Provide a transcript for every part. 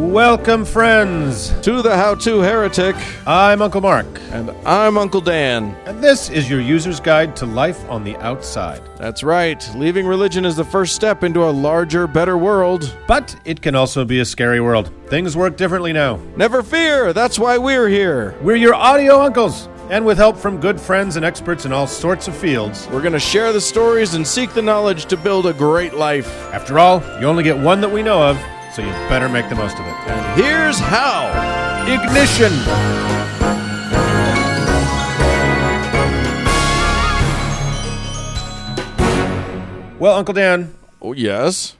Welcome, friends, to the How-To Heretic. I'm Uncle Mark. And I'm Uncle Dan. And this is your user's guide to life on the outside. That's right. Leaving religion is the first step into a larger, better world. But it can also be a scary world. Things work differently now. Never fear. That's why we're here. We're your audio uncles. And with help from good friends and experts in all sorts of fields, we're going to share the stories and seek the knowledge to build a great life. After all, you only get one that we know of, so you better make the most of it. And here's how. Ignition! Well, Uncle Dan. Oh, yes?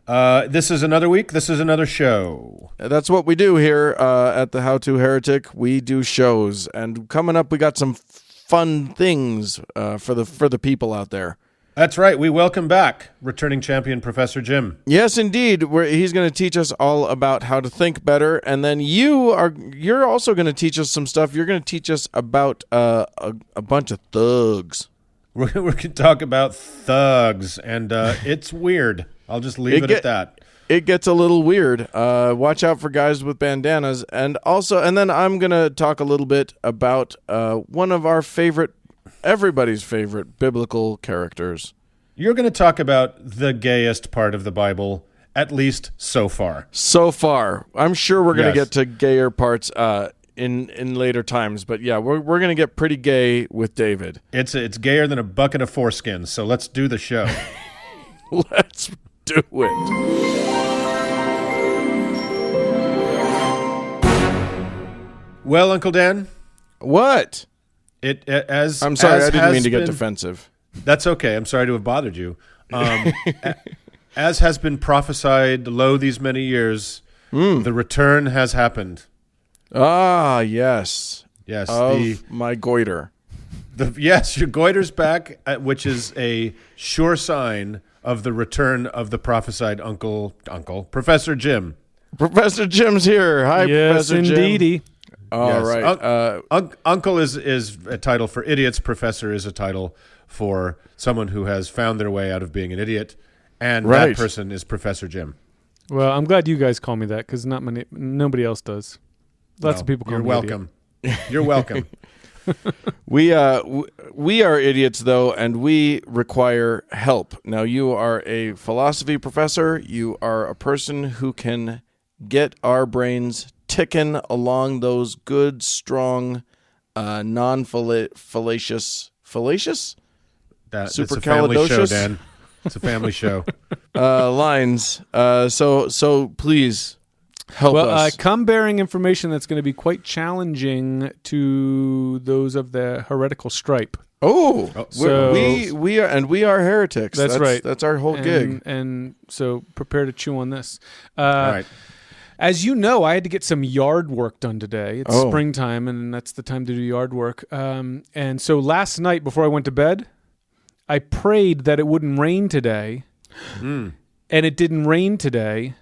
This is another week. This is another show. That's what we do here at the How-To Heretic. We do shows. And coming up, we got some fun things for the people out there. That's right. We welcome back returning champion Professor Jim. Yes, indeed. He's going to teach us all about how to think better, and then you're also going to teach us some stuff. You're going to teach us about a bunch of thugs. We're going to talk about thugs, and it's weird. I'll just leave it at that. It gets a little weird. Watch out for guys with bandanas, and then I'm going to talk a little bit about one of our everybody's favorite biblical characters. You're going to talk about the gayest part of the Bible, at least so far. So far. I'm sure we're going to get to gayer parts in later times, but yeah, we're going to get pretty gay with David. It's gayer than a bucket of foreskins, so let's do the show. Let's do it. Well, Uncle Dan. What? I'm sorry, I didn't mean to get defensive. That's okay. I'm sorry to have bothered you. As has been prophesied lo these many years, the return has happened. Ah, yes. Yes. My goiter. Yes, your goiter's back, which is a sure sign of the return of the prophesied Uncle Professor Jim. Professor Jim's here. Hi, yes, Professor Jim. Indeedy. Yes. All right. Uncle is a title for idiots. Professor is a title for someone who has found their way out of being an idiot, and that person is Professor Jim. Well, I'm glad you guys call me that because nobody else does. Lots of people call me welcome. You're welcome. We are idiots, though, and we require help. Now, you are a philosophy professor. You are a person who can get our brains ticking along those good, strong, non-fallacious... Fallacious? It's a family show, Dan. It's a family show. Lines. So please... help us. Well, come bearing information that's going to be quite challenging to those of the heretical stripe. So we are heretics. That's right. That's our whole gig. And so prepare to chew on this. All right. As you know, I had to get some yard work done today. It's springtime, and that's the time to do yard work. And so last night before I went to bed, I prayed that it wouldn't rain today, and it didn't rain today.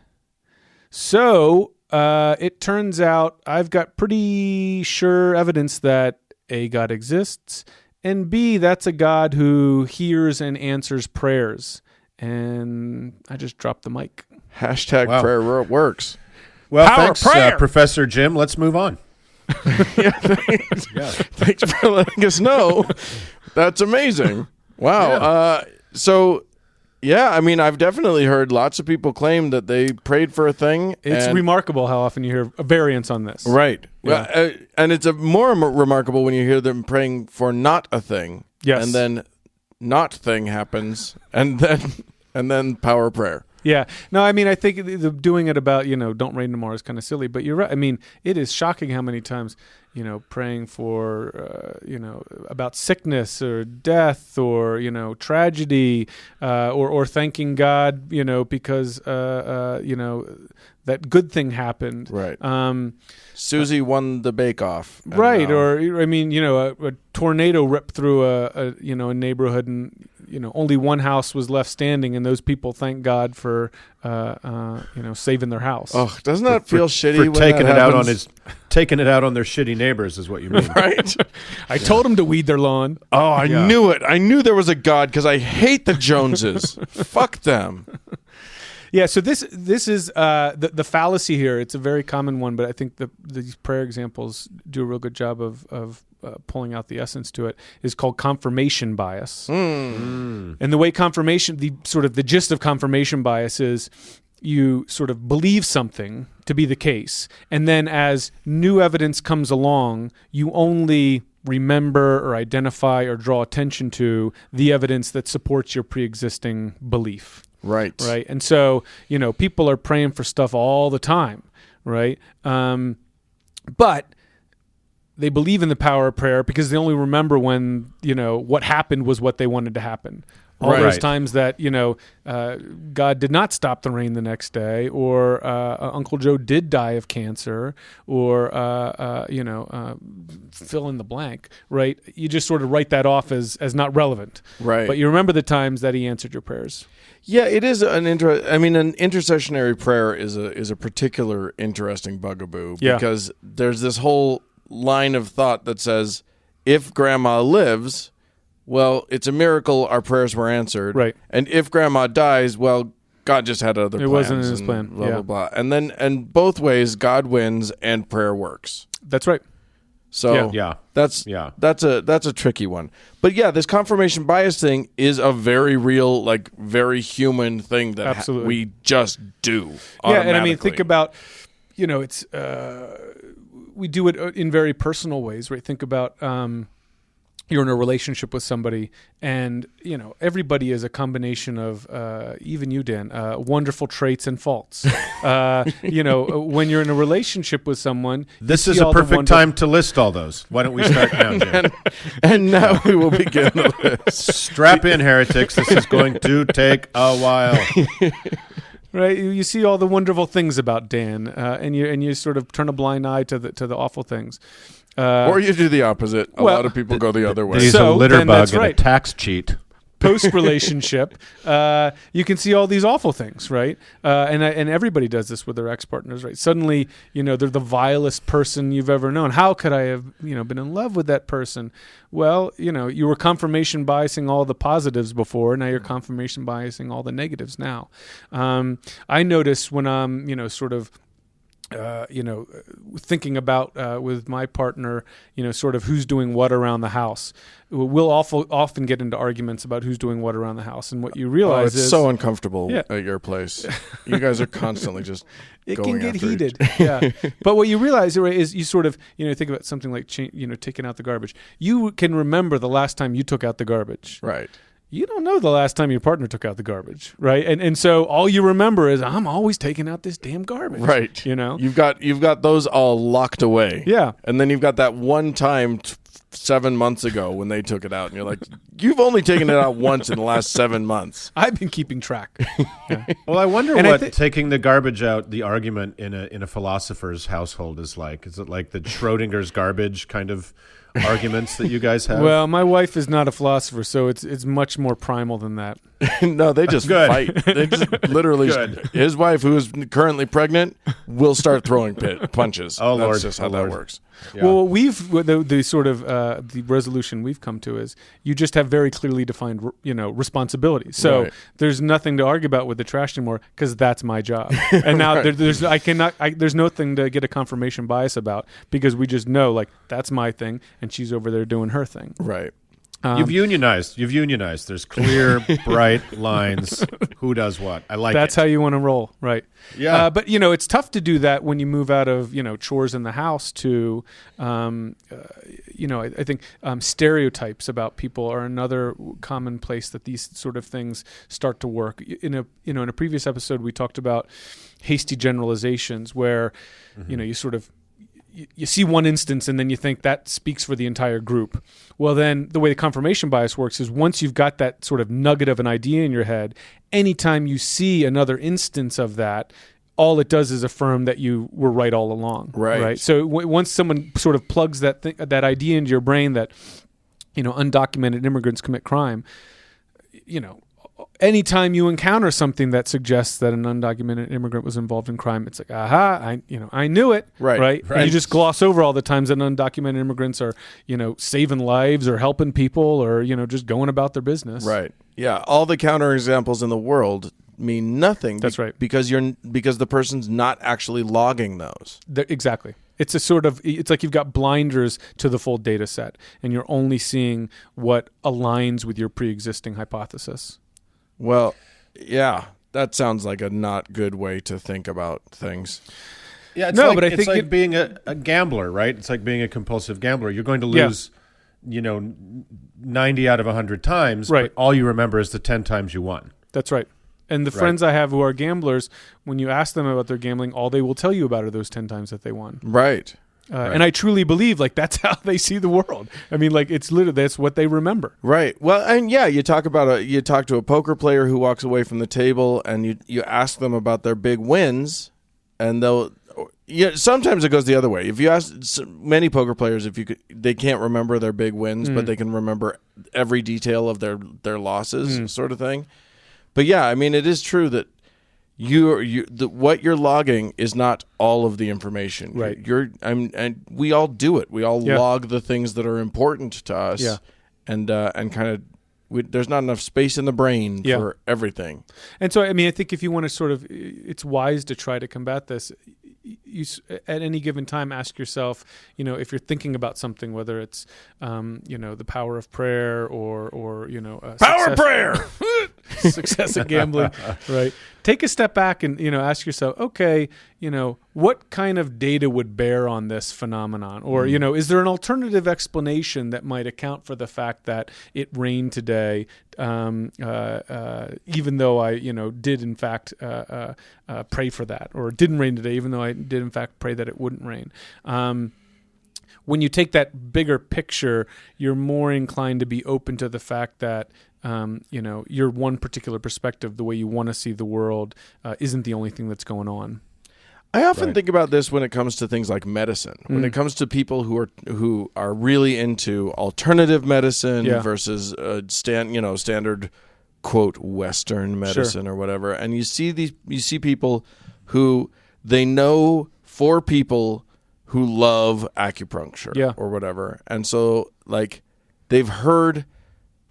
So it turns out I've got pretty sure evidence that A, God exists, and B, that's a God who hears and answers prayers. And I just dropped the mic. Hashtag prayer works. Well, thanks, Professor Jim. Let's move on. Thanks for letting us know. That's amazing. Wow. Yeah. I mean, I've definitely heard lots of people claim that they prayed for a thing. It's remarkable how often you hear a variance on this. Right. Yeah. Well, and it's more remarkable when you hear them praying for not a thing. Yes. And then not thing happens, and then power prayer. Yeah. No, I mean, I think doing it about, don't rain tomorrow is kind of silly, but you're right. I mean, it is shocking how many times, praying for, about sickness or death or, tragedy, or thanking God, because, that good thing happened. Right. Susie won the bake-off. Right. Or, I mean, a tornado ripped through a neighborhood and, only one house was left standing, and those people thank God for, saving their house. Oh, doesn't that feel shitty? For taking it out on their shitty neighbors is what you mean, right? I told them to weed their lawn. Oh, I knew it. I knew there was a God because I hate the Joneses. Fuck them. Yeah, so this is the fallacy here. It's a very common one, but I think these prayer examples do a real good job of pulling out the essence to it. Is called confirmation bias. And the way the gist of confirmation bias is you sort of believe something to be the case, and then as new evidence comes along, you only remember or identify or draw attention to the evidence that supports your pre-existing belief. Right. And so, people are praying for stuff all the time, right? But they believe in the power of prayer because they only remember when, what happened was what they wanted to happen. All those times that, God did not stop the rain the next day, or Uncle Joe did die of cancer, or, fill in the blank, right? You just sort of write that off as not relevant. Right. But you remember the times that he answered your prayers. Yeah, it is an intercessionary prayer is a particular interesting bugaboo because there's this whole line of thought that says, if Grandma lives, well, it's a miracle our prayers were answered. Right. And if Grandma dies, well, God just had other plans. It wasn't in his plan. Blah, blah, blah. And both ways, God wins and prayer works. That's right. So that's a tricky one. But yeah, this confirmation bias thing is a very real, very human thing that we just do. Yeah, and think about, it's we do it in very personal ways, right? Think about you're in a relationship with somebody, and everybody is a combination of even you, Dan, wonderful traits and faults. When you're in a relationship with someone, this is a perfect time to list all those. Why don't we start now, Jim? and now we will begin the list. Strap in, heretics. This is going to take a while. Right, you see all the wonderful things about Dan, and you sort of turn a blind eye to the awful things. Or you do the opposite. A lot of people go the other way. He's a litter bug and a tax cheat. Post-relationship, you can see all these awful things, right? And everybody does this with their ex-partners, right? Suddenly, they're the vilest person you've ever known. How could I have, been in love with that person? Well, you were confirmation biasing all the positives before. Now you're confirmation biasing all the negatives now. I notice when I'm, thinking about with my partner, sort of who's doing what around the house. We'll often get into arguments about who's doing what around the house, and what you realize it's so uncomfortable at your place. You guys are constantly just it going can get after heated. Yeah, but what you realize is you sort of think about something like taking out the garbage. You can remember the last time you took out the garbage, right? You don't know the last time your partner took out the garbage, right? And so all you remember is I'm always taking out this damn garbage, right? You've got those all locked away, yeah. And then you've got that one time 7 months ago when they took it out, and you're like, you've only taken it out once in the last 7 months. I've been keeping track. Yeah. Well, I wonder what taking the garbage out, the argument in a philosopher's household is like. Is it like the Schrodinger's garbage kind of arguments that you guys have? Well, my wife is not a philosopher, so it's much more primal than that. No, they just fight. They just literally. His wife, who is currently pregnant, will start throwing punches. Oh, That's Lord. just how that works. Yeah. Well, the sort of the resolution we've come to is you just have very clearly defined responsibilities. So there's nothing to argue about with the trash anymore because that's my job. And now there's nothing to get a confirmation bias about because we just know that's my thing and she's over there doing her thing. Right. You've unionized. There's clear, bright lines. Who does what? I like That's how you want to roll, right? Yeah. But it's tough to do that when you move out of chores in the house to, I think stereotypes about people are another common place that these sort of things start to work. In a previous episode, we talked about hasty generalizations, where you sort of. You see one instance and then you think that speaks for the entire group. Well, then the way the confirmation bias works is once you've got that sort of nugget of an idea in your head, anytime you see another instance of that, all it does is affirm that you were right all along. Right. So once someone sort of plugs that idea into your brain that, undocumented immigrants commit crime, anytime you encounter something that suggests that an undocumented immigrant was involved in crime, it's like, aha, I knew it. Right. And you just gloss over all the times that undocumented immigrants are, saving lives or helping people or, just going about their business. Right. Yeah. All the counterexamples in the world mean nothing. That's right. Because the person's not actually logging those. Exactly. It's it's like you've got blinders to the full data set, and you're only seeing what aligns with your pre-existing hypothesis. Well, yeah, that sounds like a not good way to think about things. Yeah, but I think it's like being a gambler, right? It's like being a compulsive gambler. You're going to lose, 90 out of 100 times, right. But all you remember is the 10 times you won. That's right. And the friends I have who are gamblers, when you ask them about their gambling, all they will tell you about are those 10 times that they won. Right. And I truly believe that's how they see the world. I mean, it's literally, that's what they remember. Right. Well, and yeah, you talk to a poker player who walks away from the table and you ask them about their big wins, and sometimes it goes the other way. If you ask many poker players, they can't remember their big wins, but they can remember every detail of their losses, sort of thing. But yeah, I mean, it is true that what you're logging is not all of the information. Right. And we all do it. We all log the things that are important to us. Yeah. And kind of, there's not enough space in the brain for everything. And so, I mean, I think if you want to it's wise to try to combat this. You at any given time ask yourself, if you're thinking about something, whether it's, the power of prayer or Power of prayer, success at gambling, right? Take a step back and ask yourself, okay, what kind of data would bear on this phenomenon, or is there an alternative explanation that might account for the fact that it rained today, even though I did in fact pray for that, or it didn't rain today, even though I did in fact pray that it wouldn't rain. When you take that bigger picture, you're more inclined to be open to the fact that your one particular perspective, the way you want to see the world, isn't the only thing that's going on. I often think about this when it comes to things like medicine. When it comes to people who are really into alternative medicine versus standard quote Western medicine or whatever, and you see people who they know 4 people who love acupuncture or whatever, and so they've heard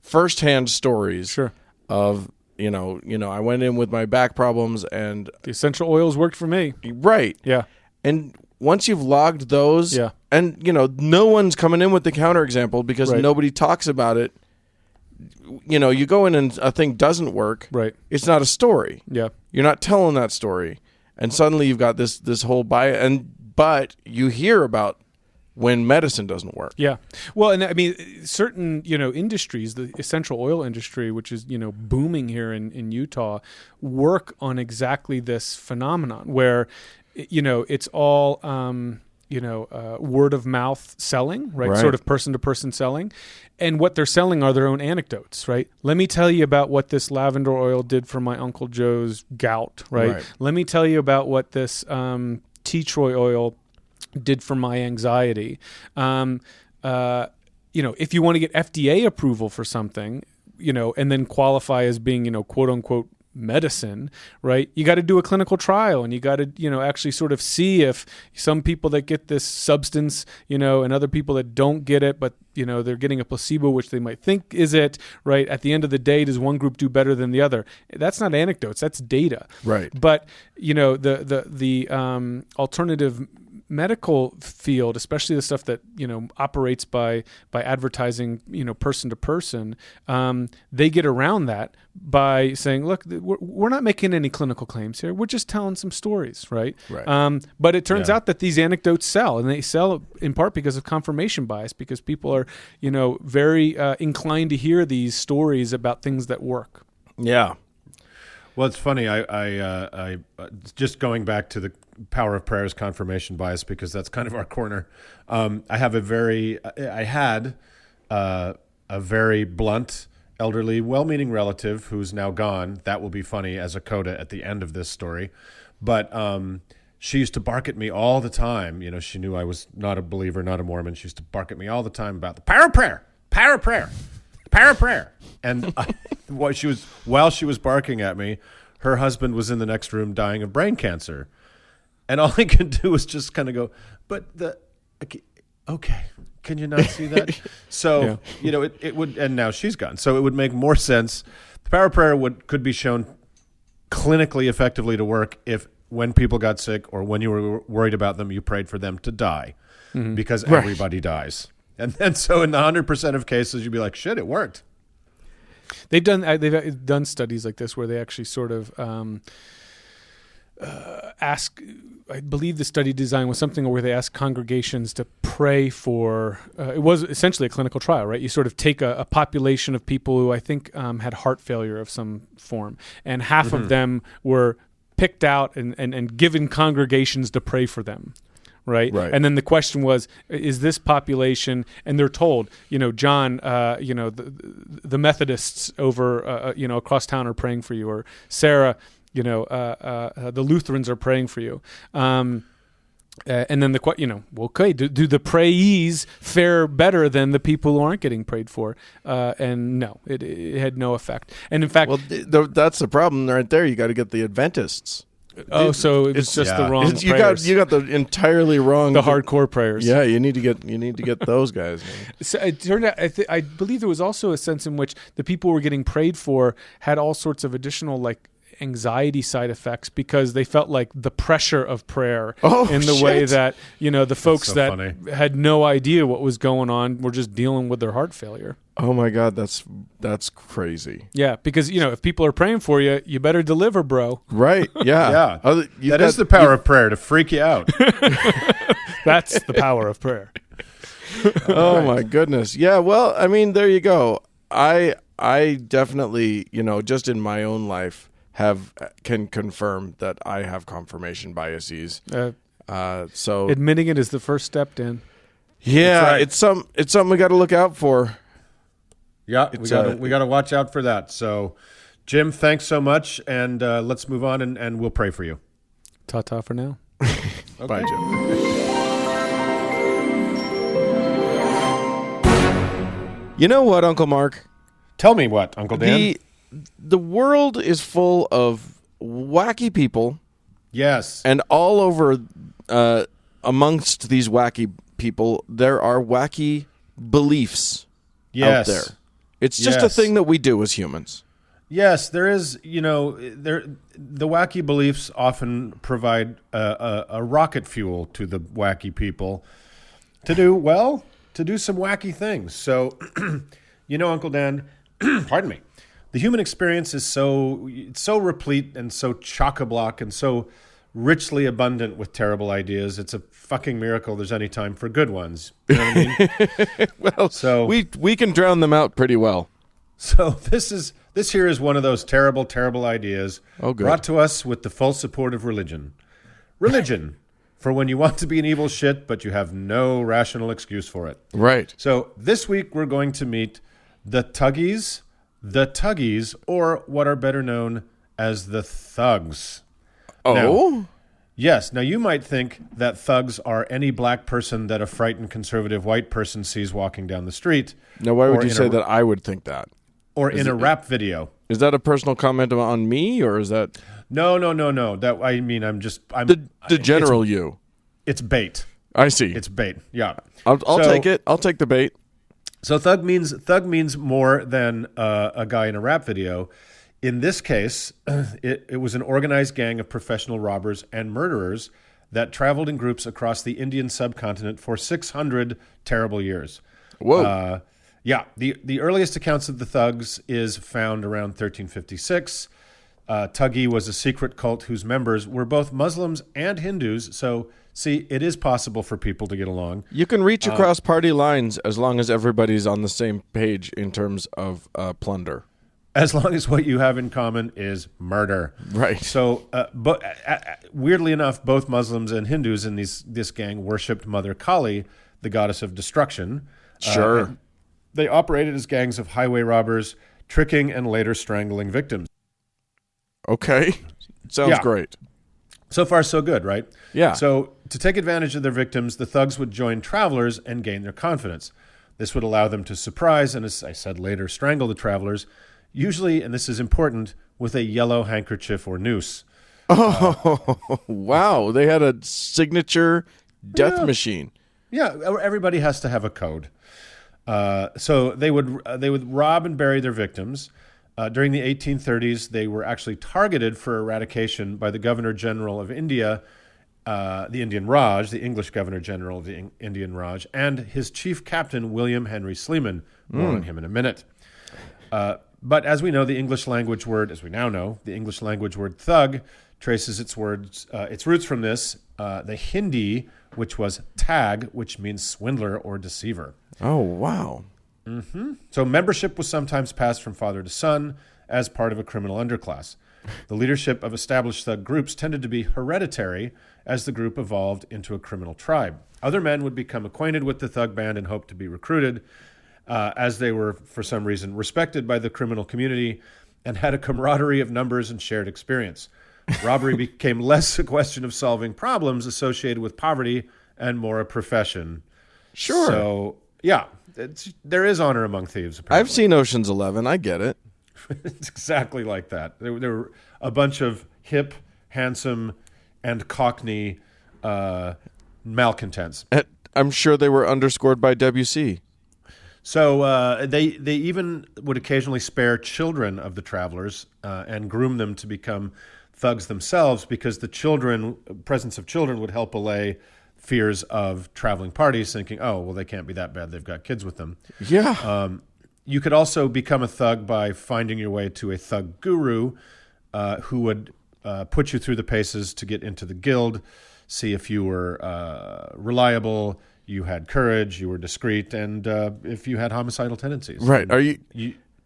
firsthand stories of. I went in with my back problems and the essential oils worked for me. Right. Yeah. And once you've logged those, and no one's coming in with the counterexample because nobody talks about it. You go in and a thing doesn't work. Right. It's not a story. Yeah. You're not telling that story, and suddenly you've got this whole bias. But you hear about when medicine doesn't work. Yeah. Well, and I mean, certain, industries, the essential oil industry, which is, booming here in Utah, work on exactly this phenomenon where, it's all, word of mouth selling, right? Sort of person to person selling. And what they're selling are their own anecdotes, right? Let me tell you about what this lavender oil did for my Uncle Joe's gout, right? Let me tell you about what this tea tree oil did for my anxiety. If you want to get FDA approval for something, and then qualify as being, quote unquote medicine, right? You got to do a clinical trial, and you got to, actually sort of see if some people that get this substance, and other people that don't get it, but, they're getting a placebo, which they might think is it, right? At the end of the day, does one group do better than the other? That's not anecdotes, that's data. Right. But, the alternative medical field, especially the stuff that operates by advertising, person to person, they get around that by saying, look, we're not making any clinical claims here, we're just telling some stories, right? But it turns out that these anecdotes sell, and they sell in part because of confirmation bias, because people are very inclined to hear these stories about things that work. Yeah. Well, it's funny. I just going back to the power of prayer's confirmation bias, because that's kind of our corner. I had a very blunt, elderly, well-meaning relative who's now gone. That will be funny as a coda at the end of this story. But she used to bark at me all the time. She knew I was not a believer, not a Mormon. She used to bark at me all the time about the power of prayer, power of prayer, power of prayer. And while she was barking at me, her husband was in the next room dying of brain cancer. And all I could do was just kind of go, okay, can you not see that? So, it would, and now she's gone. So it would make more sense. The power of prayer could be shown clinically effectively to work if when people got sick or when you were worried about them, you prayed for them to die because everybody dies. And then so in the 100% of cases, you'd be like, shit, it worked. They've done studies like this where they actually sort of ask. I believe the study design was something where they asked congregations to pray for. It was essentially a clinical trial, right? You sort of take a population of people who I think had heart failure of some form, and half of them were picked out and given congregations to pray for them. Right. And then the question was, is this population, and they're told, John, the Methodists over, across town are praying for you, or Sarah, the Lutherans are praying for you. And then okay, do the prayees fare better than the people who aren't getting prayed for? And no, it had no effect. And in fact, that's the problem right there. You got to get the Adventists. So it's just the wrong prayers. You got the entirely wrong. The hardcore prayers. Yeah, you need to get those guys. So it turned out, I believe there was also a sense in which the people who were getting prayed for had all sorts of additional anxiety side effects because they felt like the pressure of prayer way that the folks that had no idea what was going on were just dealing with their heart failure. Oh my God, that's crazy. Yeah, because if people are praying for you, you better deliver, bro. Right? Yeah, yeah. That is the power of prayer, to freak you out. That's the power of prayer. Oh my goodness. Yeah. Well, I mean, there you go. I definitely, just in my own life, can confirm that I have confirmation biases. So admitting it is the first step, Dan. Yeah, it's something we got to look out for. Yeah, we got to watch out for that. So, Jim, thanks so much, and let's move on, and we'll pray for you. Ta-ta for now. Okay. Bye, Jim. You know what, Uncle Mark? Tell me what, Uncle Dan. The world is full of wacky people. Yes. And all over amongst these wacky people, there are wacky beliefs out there. It's just a thing that we do as humans. Yes, there is, the wacky beliefs often provide a rocket fuel to the wacky people to do some wacky things. So, Uncle Dan, pardon me, the human experience is so replete and so chock-a-block and so richly abundant with terrible ideas. It's a fucking miracle there's any time for good ones. You know what I mean? Well, so we can drown them out pretty well. So this here is one of those terrible, terrible ideas brought to us with the full support of religion. Religion, for when you want to be an evil shit, but you have no rational excuse for it. Right. So this week we're going to meet the Tuggies, or what are better known as the Thugs. Oh? Now, yes. Now, you might think that thugs are any black person that a frightened conservative white person sees walking down the street. Now, why would you say that I would think that? Or in a rap video. Is that a personal comment on me, or is that... No. That I'm the general you. It's bait. I see. It's bait. Yeah. I'll take it. I'll take the bait. So thug means more than a guy in a rap video. In this case, it was an organized gang of professional robbers and murderers that traveled in groups across the Indian subcontinent for 600 terrible years. Whoa. The earliest accounts of the thugs is found around 1356. Thuggee was a secret cult whose members were both Muslims and Hindus. So, see, it is possible for people to get along. You can reach across party lines as long as everybody's on the same page in terms of plunder. As long as what you have in common is murder. Right. So, but weirdly enough, both Muslims and Hindus in this gang worshipped Mother Kali, the goddess of destruction. Sure. They operated as gangs of highway robbers, tricking and later strangling victims. Okay. Sounds great. So far, so good, right? Yeah. So to take advantage of their victims, the thugs would join travelers and gain their confidence. This would allow them to surprise and, as I said later, strangle the travelers, usually, and this is important, with a yellow handkerchief or noose. Oh, wow. They had a signature death machine. Yeah, everybody has to have a code. So they would rob and bury their victims. During the 1830s, they were actually targeted for eradication by the Governor General of India, the Indian Raj, the English Governor General of the Indian Raj, and his chief captain, William Henry Sleeman. More on him in a minute. But as we know, the English language word, as we now know, the English language word thug traces its roots from this, the Hindi, which was tag, which means swindler or deceiver. Oh, wow. Mm-hmm. So membership was sometimes passed from father to son as part of a criminal underclass. The leadership of established thug groups tended to be hereditary as the group evolved into a criminal tribe. Other men would become acquainted with the thug band and hope to be recruited, as they were, for some reason, respected by the criminal community and had a camaraderie of numbers and shared experience. Robbery became less a question of solving problems associated with poverty and more a profession. Sure. So, yeah, there is honor among thieves, apparently. I've seen Ocean's 11. I get it. It's exactly like that. There were a bunch of hip, handsome, and cockney malcontents. I'm sure they were underscored by WC. So they even would occasionally spare children of the travelers and groom them to become thugs themselves, because the presence of children would help allay fears of traveling parties, thinking, oh, well, they can't be that bad. They've got kids with them. Yeah. You could also become a thug by finding your way to a thug guru who would put you through the paces to get into the guild, see if you were reliable, you had courage, you were discreet, and if you had homicidal tendencies. Right. Are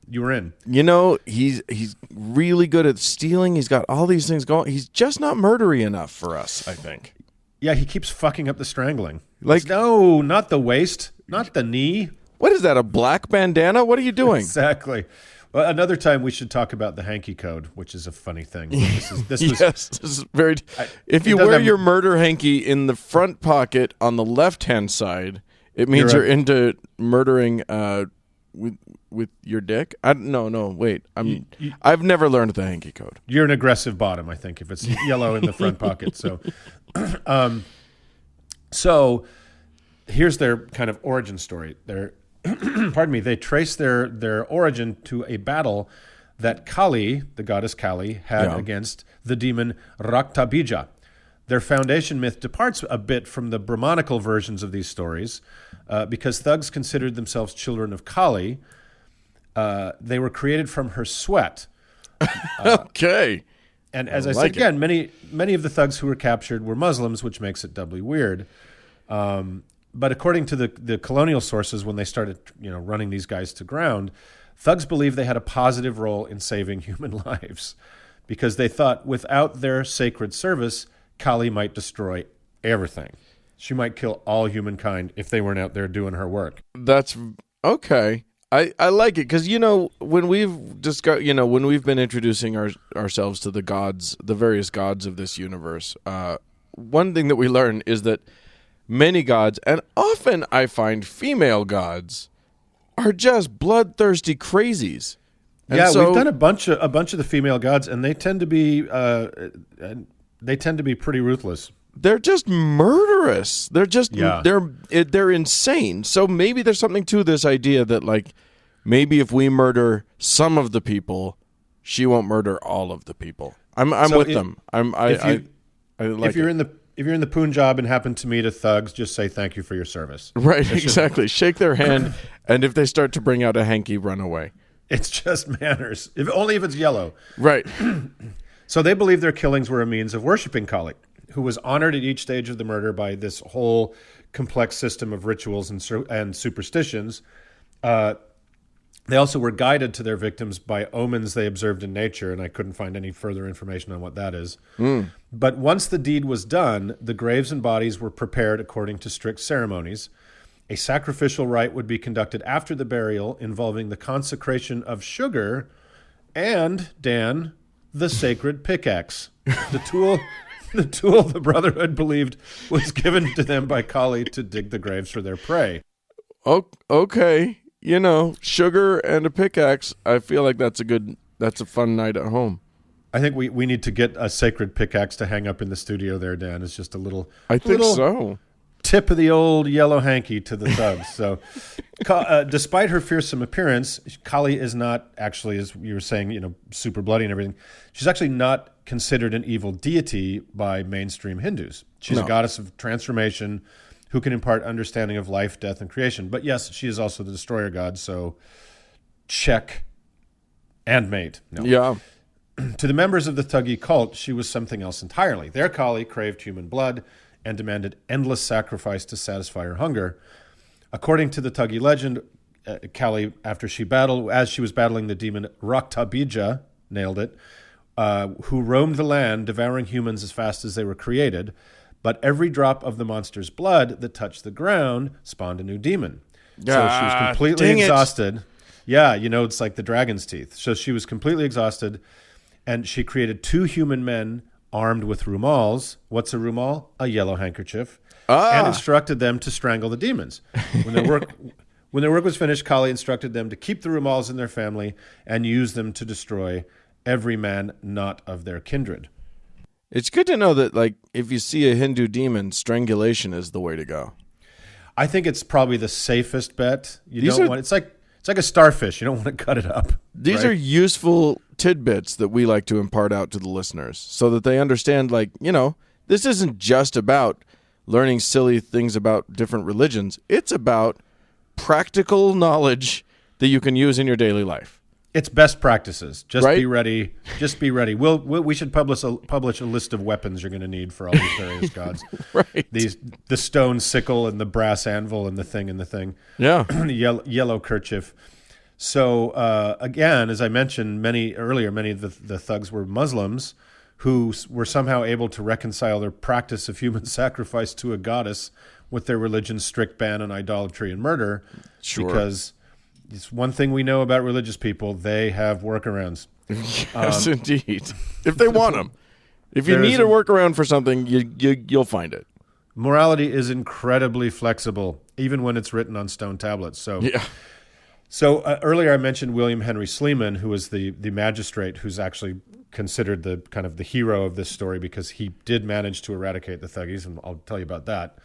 you were in. You know, he's really good at stealing. He's got all these things going. He's just not murdery enough for us, I think. Yeah, he keeps fucking up the strangling. No, not the waist, not the knee. What is that, a black bandana? What are you doing? Exactly. Well, another time we should talk about the hanky code, which is a funny thing. This is very. If you wear your murder hanky in the front pocket on the left-hand side, it means you're into murdering with your dick. Wait. I've never learned the hanky code. You're an aggressive bottom, I think, if it's yellow in the front pocket. So, so here's their kind of origin story. They trace their origin to a battle that Kali, the goddess Kali, had against the demon Raktabija. Their foundation myth departs a bit from the Brahmanical versions of these stories because thugs considered themselves children of Kali. They were created from her sweat. Okay. And as I said again, many of the thugs who were captured were Muslims, which makes it doubly weird. But according to the colonial sources, when they started running these guys to ground, thugs believed they had a positive role in saving human lives because they thought without their sacred service, Kali might destroy everything. She might kill all humankind if they weren't out there doing her work. That's okay. I like it because when we've discussed, when we've been introducing ourselves to the gods, the various gods of this universe, one thing that we learn is that many gods, and often I find female gods, are just bloodthirsty crazies. And we've done a bunch of the female gods, and they tend to be pretty ruthless. They're just murderous. They're just they're insane. So maybe there's something to this idea that maybe if we murder some of the people, she won't murder all of the people. I'm with them. If you're in the Punjab and happen to meet a thug, just say thank you for your service. Right, exactly. Shake their hand, and if they start to bring out a hanky, run away. It's just manners. Only if it's yellow. Right. So they believe their killings were a means of worshiping Kali, who was honored at each stage of the murder by this whole complex system of rituals and superstitions. They also were guided to their victims by omens they observed in nature, and I couldn't find any further information on what that is. But once the deed was done, the graves and bodies were prepared according to strict ceremonies. A sacrificial rite would be conducted after the burial, involving the consecration of sugar and, Dan, the sacred pickaxe, the tool the Brotherhood believed was given to them by Kali to dig the graves for their prey. Oh, okay. Sugar and a pickaxe. I feel like that's a fun night at home. I think we need to get a sacred pickaxe to hang up in the studio there, Dan. It's just a little... I think so. tip of the old yellow hanky to the thugs. So, despite her fearsome appearance, Kali is not actually, as you were saying, super bloody and everything. She's actually not considered an evil deity by mainstream Hindus. She's a goddess of transformation who can impart understanding of life, death, and creation. But yes, she is also the destroyer god. So, check and mate. No. Yeah. To the members of the Thuggee cult, she was something else entirely. Their Kali craved human blood and demanded endless sacrifice to satisfy her hunger. According to the Thuggee legend, Kali, as she was battling the demon Raktabija, nailed it, who roamed the land, devouring humans as fast as they were created, but every drop of the monster's blood that touched the ground spawned a new demon. So she was completely exhausted. Yeah, it's like the dragon's teeth. So she was completely exhausted, and she created 2 human men armed with rumals. What's a rumal? A yellow handkerchief. And instructed them to strangle the demons. When their work was finished, Kali instructed them to keep the rumals in their family and use them to destroy every man not of their kindred. It's good to know that, like, if you see a Hindu demon, strangulation is the way to go. I think it's probably the safest bet. It's like a starfish. You don't want to cut it up. These are useful tidbits that we like to impart out to the listeners so that they understand, this isn't just about learning silly things about different religions. It's about practical knowledge that you can use in your daily life. It's best practices. Be ready. Just be ready. We should publish a list of weapons you're going to need for all these various gods. Right. The stone sickle and the brass anvil and the thing. Yeah. The yellow kerchief. So again, as I mentioned many of the thugs were Muslims who were somehow able to reconcile their practice of human sacrifice to a goddess with their religion's strict ban on idolatry and murder. Sure. Because it's one thing we know about religious people. They have workarounds. Yes, indeed. If they want them. If you need a workaround for something, you'll find it. Morality is incredibly flexible, even when it's written on stone tablets. So, yeah. So earlier I mentioned William Henry Sleeman, who was the magistrate who's actually considered the kind of the hero of this story because he did manage to eradicate the Thuggees, and I'll tell you about that.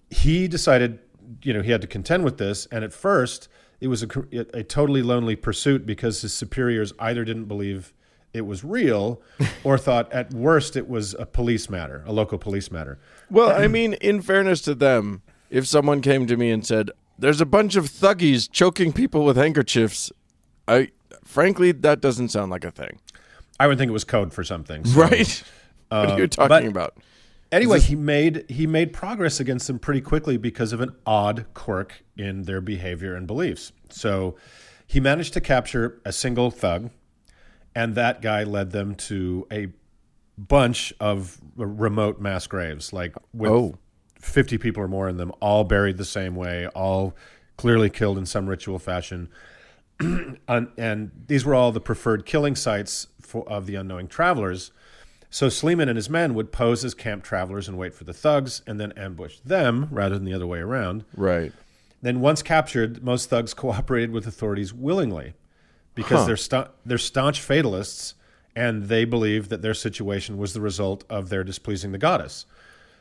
He decided, he had to contend with this, and at first it was a totally lonely pursuit because his superiors either didn't believe it was real or thought at worst it was a local police matter. Well, I mean, in fairness to them, if someone came to me and said, there's a bunch of Thuggees choking people with handkerchiefs, frankly, that doesn't sound like a thing. I would think it was code for something. So, right? What are you talking about? Anyway, he made progress against them pretty quickly because of an odd quirk in their behavior and beliefs. So he managed to capture a single thug, and that guy led them to a bunch of remote mass graves, like with 50 people or more in them, all buried the same way, all clearly killed in some ritual fashion. And these were all the preferred killing sites of the unknowing travelers. So Sleeman and his men would pose as camp travelers and wait for the thugs and then ambush them rather than the other way around. Right. Then once captured, most thugs cooperated with authorities willingly because they're staunch fatalists and they believed that their situation was the result of their displeasing the goddess.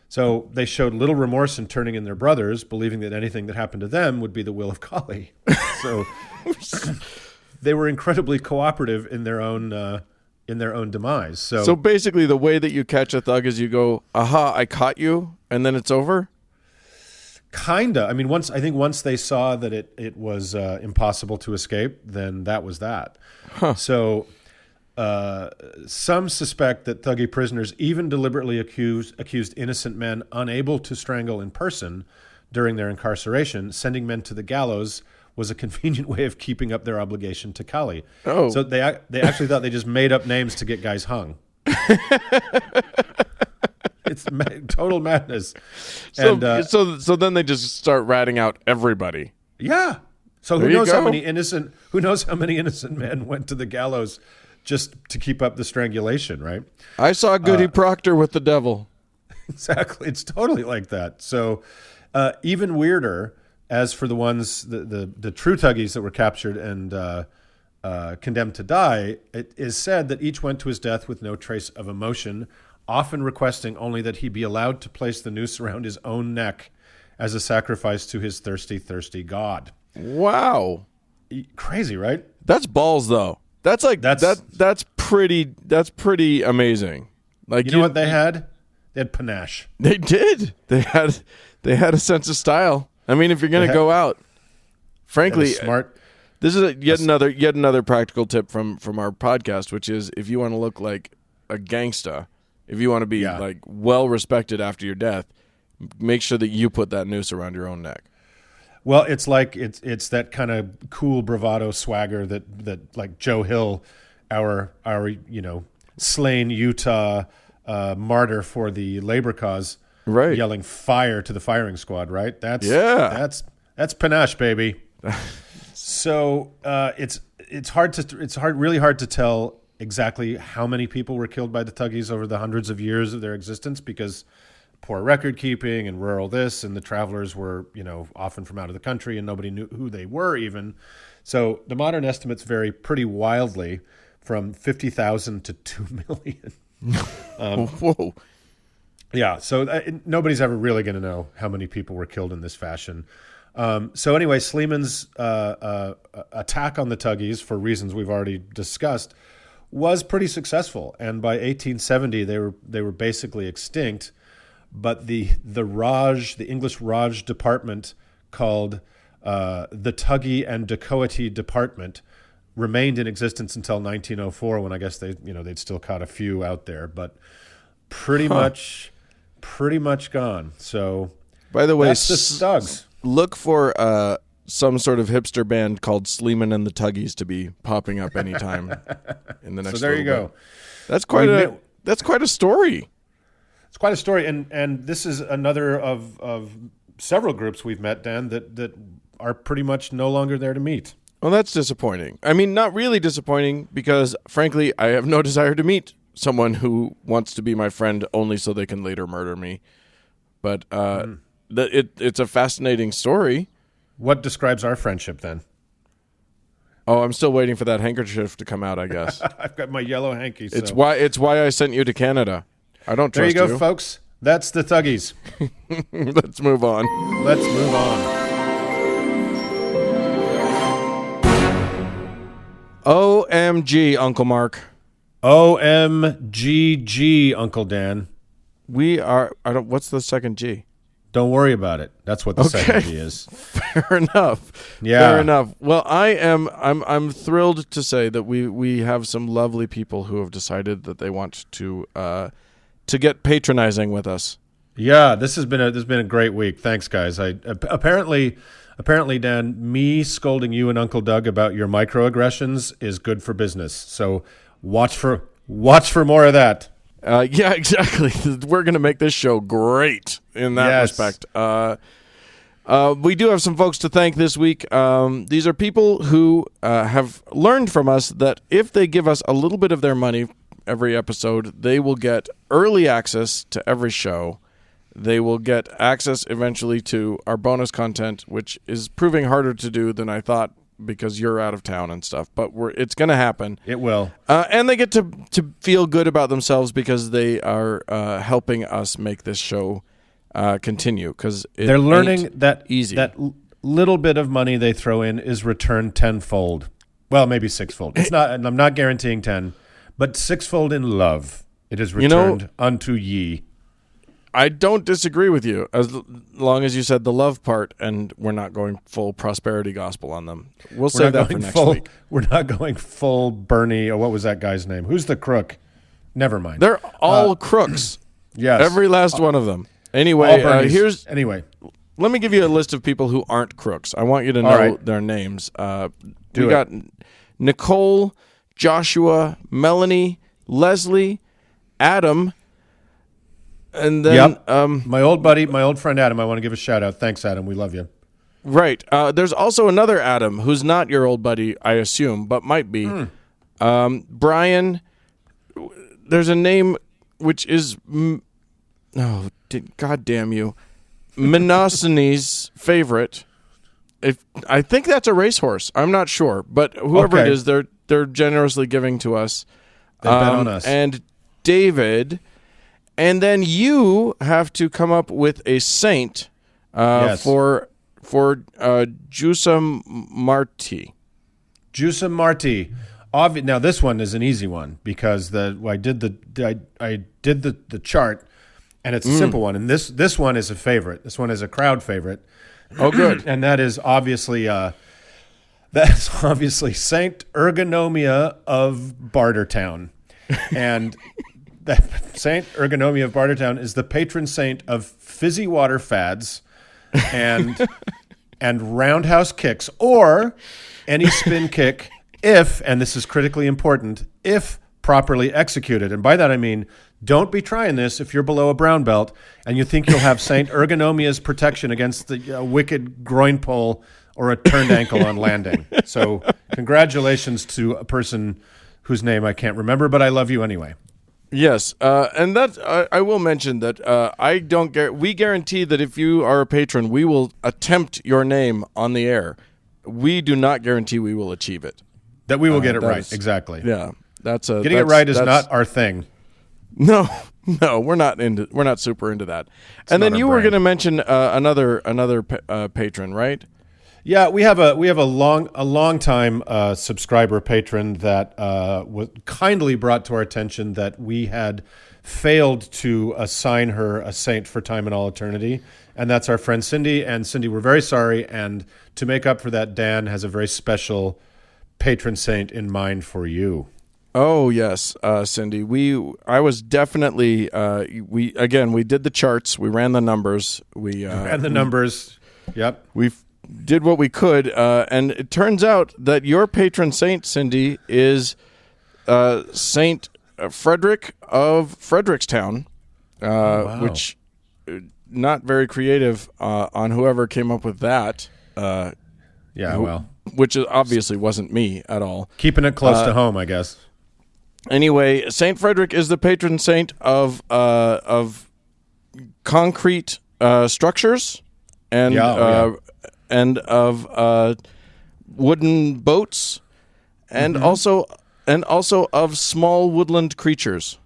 So they showed little remorse in turning in their brothers, believing that anything that happened to them would be the will of Kali. So they were incredibly cooperative in their own demise. So basically, the way that you catch a thug is you go, "Aha, I caught you," and then it's over. Kinda. I mean, once they saw that it was impossible to escape, then that was that. Huh. So. Some suspect that Thuggee prisoners even deliberately accused innocent men unable to strangle in person during their incarceration. Sending men to the gallows was a convenient way of keeping up their obligation to Kali. Oh. So they actually thought they just made up names to get guys hung. It's total madness. So then they just start ratting out everybody. Yeah. So who knows how many innocent men went to the gallows just to keep up the strangulation, right? I saw Goody Proctor with the devil. Exactly. It's totally like that. So even weirder, as for the ones, the true Thuggees that were captured and condemned to die, it is said that each went to his death with no trace of emotion often requesting only that he be allowed to place the noose around his own neck as a sacrifice to his thirsty, thirsty god. Wow. Crazy, right? That's balls, though. That's pretty amazing. Like, you know what they had? They had panache. They did. They had a sense of style. I mean, if you're going to go out, frankly, smart. This is yet another practical tip from our podcast, which is if you want to look like a gangsta, if you want to be like well respected after your death, make sure that you put that noose around your own neck. Well, it's like it's that kind of cool bravado swagger that like Joe Hill, our slain Utah martyr for the labor cause, right? Yelling fire to the firing squad, right? That's panache, baby. So it's really hard to tell exactly how many people were killed by the Tuggies over the hundreds of years of their existence, because poor record keeping and rural this, and the travelers were, often from out of the country and nobody knew who they were even. So the modern estimates vary pretty wildly from 50,000 to 2 million. Whoa. Yeah. So nobody's ever really going to know how many people were killed in this fashion. So anyway, Sleeman's attack on the Tuggies, for reasons we've already discussed, was pretty successful. And by 1870, they were basically extinct. But the English Raj department, called the Tuggy and Dacoity Department, remained in existence until 1904, when I guess they'd still caught a few out there, but pretty much gone. So, by the way, that's the Stugs. Look for some sort of hipster band called Sleeman and the Tuggies to be popping up anytime in the next. So there you go. That's quite a story. It's quite a story, and this is another of several groups we've met, Dan, that are pretty much no longer there to meet. Well, that's disappointing. I mean, not really disappointing, because, frankly, I have no desire to meet someone who wants to be my friend only so they can later murder me. But it's a fascinating story. What describes our friendship, then? Oh, I'm still waiting for that handkerchief to come out, I guess. I've got my yellow hanky. So. It's why I sent you to Canada. I don't trust you. There you go, folks. That's the Tuggies. Let's move on. OMG, Uncle Mark. OMGG, Uncle Dan. What's the second G? Don't worry about it. That's what the second G is. Fair enough. Yeah. Fair enough. Well, I'm thrilled to say that we have some lovely people who have decided that they want to get patronizing with us. Yeah, this has been a great week. Thanks, guys. Apparently, Dan, me scolding you and Uncle Doug about your microaggressions is good for business. So watch for more of that. Yeah, exactly. We're going to make this show great in that respect. We do have some folks to thank this week. These are people who have learned from us that if they give us a little bit of their money every episode, they will get early access to every show. They will get access eventually to our bonus content, which is proving harder to do than I thought because you're out of town and stuff. But it's going to happen. It will. And they get to feel good about themselves because they are helping us make this show continue. Because they're learning that easy. That little bit of money they throw in is returned tenfold. Well, maybe sixfold. It's not. I'm not guaranteeing 10, but sixfold in love. It is returned unto ye. I don't disagree with you, as long as you said the love part, and we're not going full prosperity gospel on them. We'll save that for next week. We're not going full Bernie, or what was that guy's name? Who's the crook? Never mind. They're all crooks. Yes. Every last one of them. Anyway, let me give you a list of people who aren't crooks. I want you to know their names. We got Nicole, Joshua, Melanie, Leslie, Adam, and then my old friend Adam. I want to give a shout out. Thanks, Adam. We love you. Right. There's also another Adam who's not your old buddy, I assume, but might be. Brian. There's a name which is God damn you, Menossine's favorite. I think that's a racehorse. I'm not sure, but whoever it is, they're generously giving to us. They bet on us. And David. And then you have to come up with a saint for Jusa Marti. Jusa Marti. Now this one is an easy one because I did the chart, and it's a simple one. And this one is a favorite. This one is a crowd favorite. Oh, good. And that is obviously Saint Ergonomia of Bartertown, and that Saint Ergonomia of Bartertown is the patron saint of fizzy water fads, and roundhouse kicks, or any spin kick if, and this is critically important, if properly executed. And by that I mean, don't be trying this if you're below a brown belt and you think you'll have Saint Ergonomia's protection against the wicked groin pull or a turned ankle on landing. So congratulations to a person whose name I can't remember, but I love you anyway. Yes, and that I will mention that we guarantee that if you are a patron, we will attempt your name on the air. We do not guarantee we will achieve it. That we will get it right, exactly. Yeah, getting it right is not our thing. No, we're not super into that. And then you were going to mention another patron, right? Yeah, we have a long time subscriber patron that was kindly brought to our attention that we had failed to assign her a saint for time and all eternity, and that's our friend Cindy. And Cindy, we're very sorry, and to make up for that, Dan has a very special patron saint in mind for you. Oh yes, Cindy. I was definitely we did the charts. We ran the numbers. We ran the numbers. Yep. We did what we could, and it turns out that your patron saint, Cindy, is Saint Frederick of Frederickstown, wow. Which not very creative on whoever came up with that. Which obviously wasn't me at all. Keeping it close to home, I guess. Anyway, Saint Frederick is the patron saint of concrete structures and of wooden boats, and also of small woodland creatures.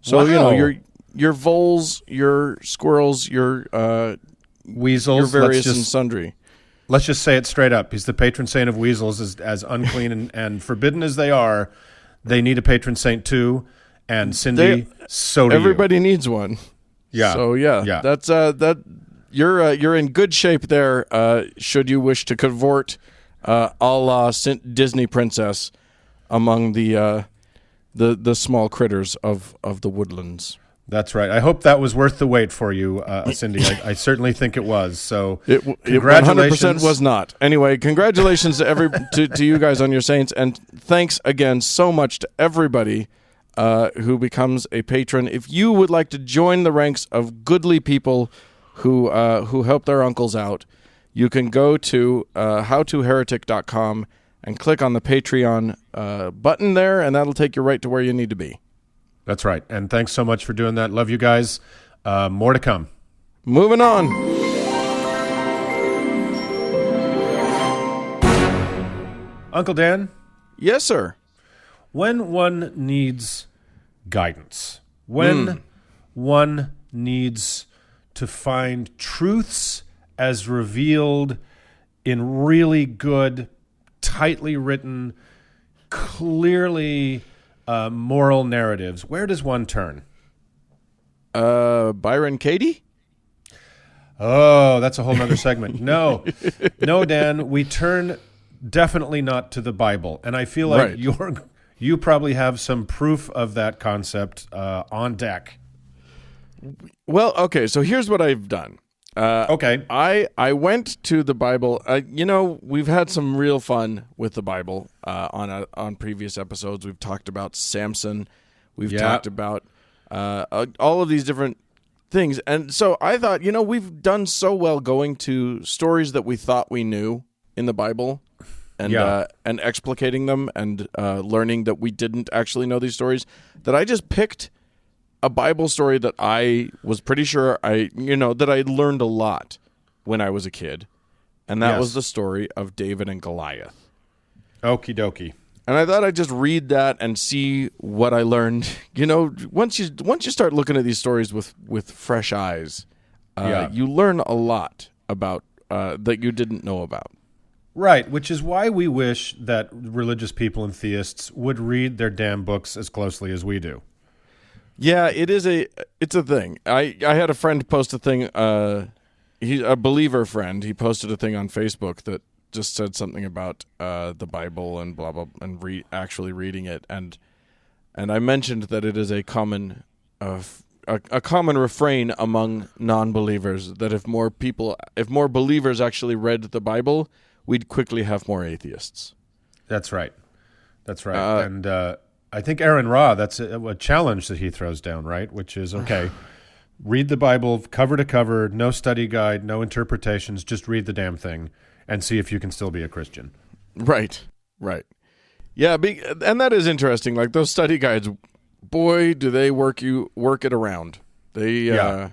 So your voles, your squirrels, your weasels, your various and sundry. Let's just say it straight up. He's the patron saint of weasels, as unclean and forbidden as they are. They need a patron saint too, and Cindy, so do everybody needs one. Yeah. So that's that. You're in good shape there. Should you wish to cavort, a la Disney princess, among the small critters of the woodlands. That's right. I hope that was worth the wait for you, Cindy. I certainly think it was. So it congratulations. 100% was not. Anyway, congratulations to you guys on your saints, and thanks again so much to everybody who becomes a patron. If you would like to join the ranks of goodly people who help their uncles out, you can go to howtoheretic.com and click on the Patreon button there, and that'll take you right to where you need to be. That's right. And thanks so much for doing that. Love you guys. More to come. Moving on. Uncle Dan? Yes, sir. When one needs guidance, when one needs to find truths as revealed in really good, tightly written, clearly moral narratives, where does one turn? Byron Katie? Oh, that's a whole nother segment. No, Dan, we turn definitely not to the Bible. And I feel like you probably have some proof of that concept on deck. Well, okay, so here's what I've done. Okay. I went to the Bible. We've had some real fun with the Bible on previous episodes. We've talked about Samson. We've talked about all of these different things. And so I thought, we've done so well going to stories that we thought we knew in the Bible and explicating them and learning that we didn't actually know these stories, that I just picked a Bible story that I was pretty sure that I learned a lot when I was a kid. And that was the story of David and Goliath. Okie dokie. And I thought I'd just read that and see what I learned. You know, once you start looking at these stories with fresh eyes, you learn a lot about that you didn't know about. Right, which is why we wish that religious people and theists would read their damn books as closely as we do. Yeah, it's a thing. I had a friend post a thing. He's a believer friend. He posted a thing on Facebook that just said something about the Bible and blah blah, and actually reading it, and I mentioned that it is a common a common refrain among non-believers that if more believers actually read the Bible, we'd quickly have more atheists. That's right. And I think Aaron Ra, that's a challenge that he throws down, right? Which is, okay, read the Bible cover to cover, no study guide, no interpretations, just read the damn thing and see if you can still be a Christian. Right. Yeah, and that is interesting. Like those study guides, boy, do they work it around. They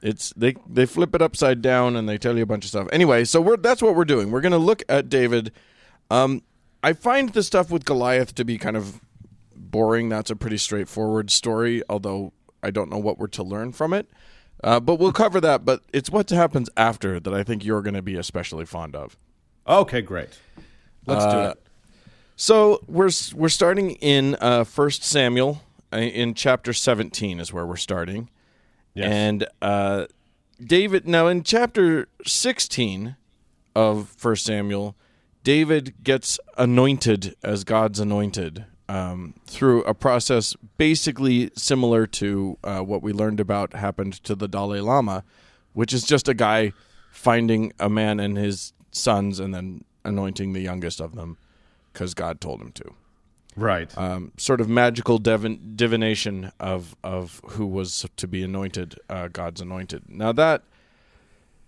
they flip it upside down and they tell you a bunch of stuff. Anyway, so that's what we're doing. We're going to look at David. I find the stuff with Goliath to be kind of boring. That's a pretty straightforward story, although I don't know what we're to learn from it. But we'll cover that. But it's what happens after that I think you're going to be especially fond of. Okay, great. Let's do it. So we're starting in 1 Samuel in chapter 17 is where we're starting. Yes. And David, now in chapter 16 of 1 Samuel, David gets anointed as God's anointed through a process basically similar to what we learned about happened to the Dalai Lama, which is just a guy finding a man and his sons and then anointing the youngest of them because God told him to. Right. Sort of magical divination of who was to be anointed, God's anointed. Now that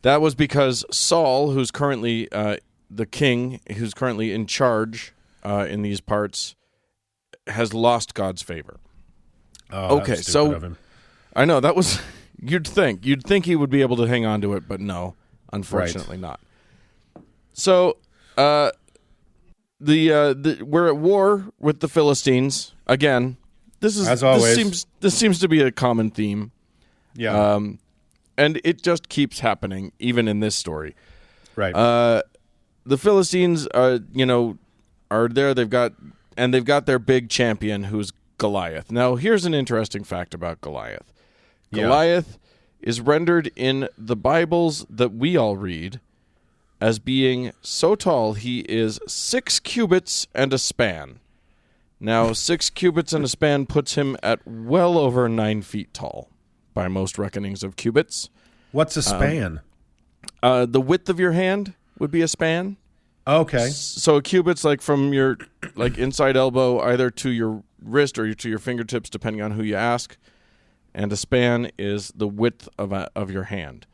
was because Saul, who's currently the king, who's currently in charge in these parts, has lost God's favor. Oh, okay, so I know that was you'd think he would be able to hang on to it, but no, unfortunately not. So we're at war with the Philistines again. This is as always. This seems to be a common theme. Yeah. And it just keeps happening even in this story. Right. The Philistines are there. They've got their big champion who's Goliath. Now, here's an interesting fact about Goliath. Goliath is rendered in the Bibles that we all read as being so tall he is 6 cubits and a span. Now, 6 cubits and a span puts him at well over 9 feet tall by most reckonings of cubits. What's a span? The width of your hand would be a span. Okay. So a cubit's like from your inside elbow either to your wrist or to your fingertips, depending on who you ask. And a span is the width of your hand.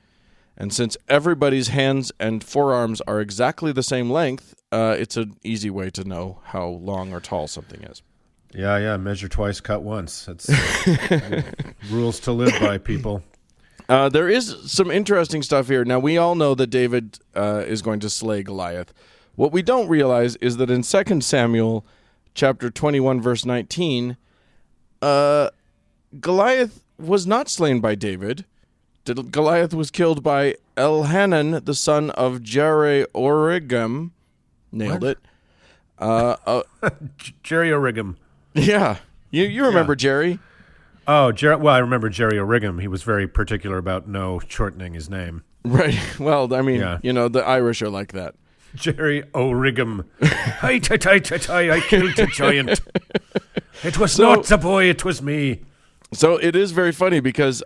And since everybody's hands and forearms are exactly the same length, it's an easy way to know how long or tall something is. Yeah. Measure twice, cut once. That's rules to live by, people. There is some interesting stuff here. Now, we all know that David is going to slay Goliath. What we don't realize is that in 2 Samuel chapter 21, verse 19, Goliath was not slain by David. Goliath was killed by Elhanan, the son of Jerry-Origam. Nailed it. Jerry-Origam. Yeah. You remember Jerry? Oh, well, I remember Jerry-Origam. He was very particular about no shortening his name. Right. Well, I mean, the Irish are like that. Jerry-Origam. I killed the giant. It was not the boy, it was me. So it is very funny because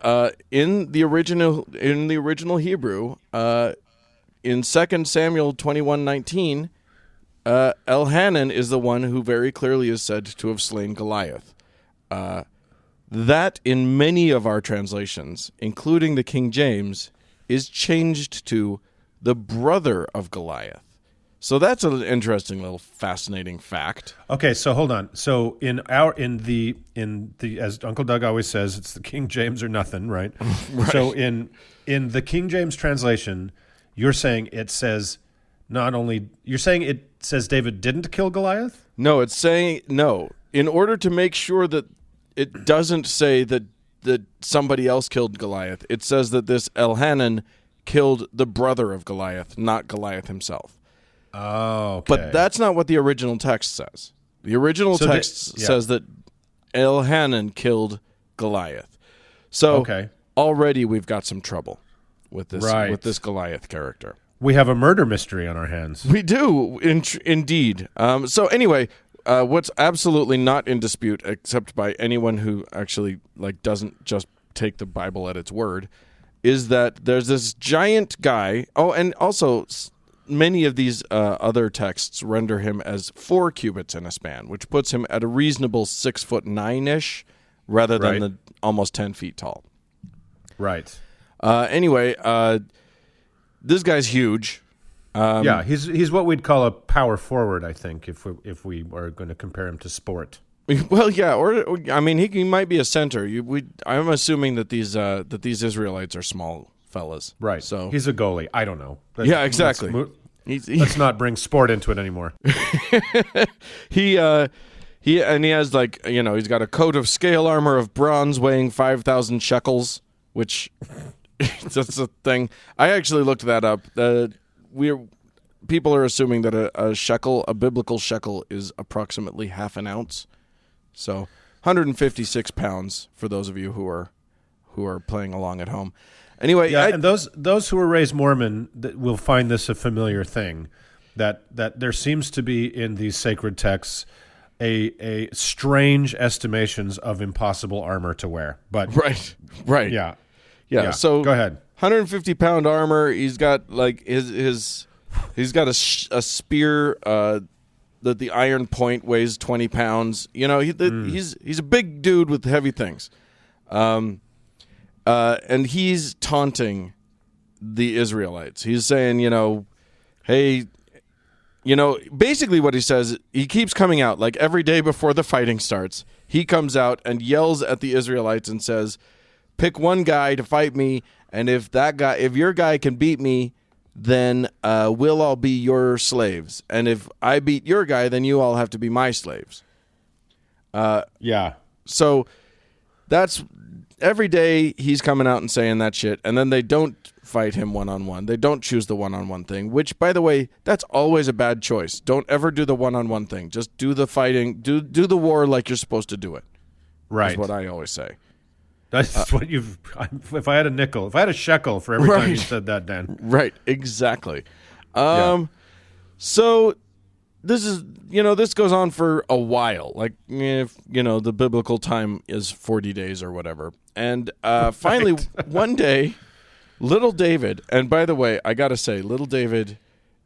in the original Hebrew, in 2 Samuel 21:19, Elhanan is the one who very clearly is said to have slain Goliath. That in many of our translations, including the King James, is changed to the brother of Goliath. So that's an interesting little fascinating fact. Okay, so hold on. So in the as Uncle Doug always says, it's the King James or nothing, right? Right. So in the King James translation, you're saying it says not only you're saying it says David didn't kill Goliath? No, it's saying no. In order to make sure that it doesn't say that somebody else killed Goliath, it says that this Elhanan killed the brother of Goliath, not Goliath himself. Oh, okay. But that's not what the original text says. The original text says that Elhanan killed Goliath. So already we've got some trouble with this Goliath character. We have a murder mystery on our hands. We do, indeed. So anyway, what's absolutely not in dispute, except by anyone who actually doesn't just take the Bible at its word, is that there's this giant guy. Oh, and also many of these other texts render him as 4 cubits in a span, which puts him at a reasonable 6'9" rather than the almost 10 feet tall. Right. Anyway, this guy's huge. He's what we'd call a power forward, I think, if we are going to compare him to sport. Well, yeah, or I mean, he might be a center. I'm assuming that these Israelites are small fellas, right? So he's a goalie. I don't know. Exactly. Let's not bring sport into it anymore. He has he's got a coat of scale armor of bronze weighing 5,000 shekels, which that's a thing. I actually looked that up. People are assuming that a biblical shekel, is approximately half an ounce. So 156 pounds for those of you who are playing along at home. Anyway, and those who are raised Mormon will find this a familiar thing, that there seems to be in these sacred texts a strange estimations of impossible armor to wear. But right, yeah. So go ahead. 150-pound armor. He's got he's got a spear that the iron point weighs 20 pounds. He's a big dude with heavy things. And he's taunting the Israelites. He's saying, hey, basically what he says, he keeps coming out, like every day before the fighting starts, he comes out and yells at the Israelites and says, pick one guy to fight me, and if your guy can beat me, then we'll all be your slaves. And if I beat your guy, then you all have to be my slaves. So that's every day he's coming out and saying that shit, and then they don't fight him one-on-one. They don't choose the one-on-one thing, which, by the way, that's always a bad choice. Don't ever do the one-on-one thing. Just do the fighting. Do the war like you're supposed to do it. Right. That's what I always say. That's what if I had a shekel for every time you said that, Dan. Right, exactly. So this is, this goes on for a while. Like, if, the biblical time is 40 days or whatever. And finally, one day, little David, and by the way, I got to say, little David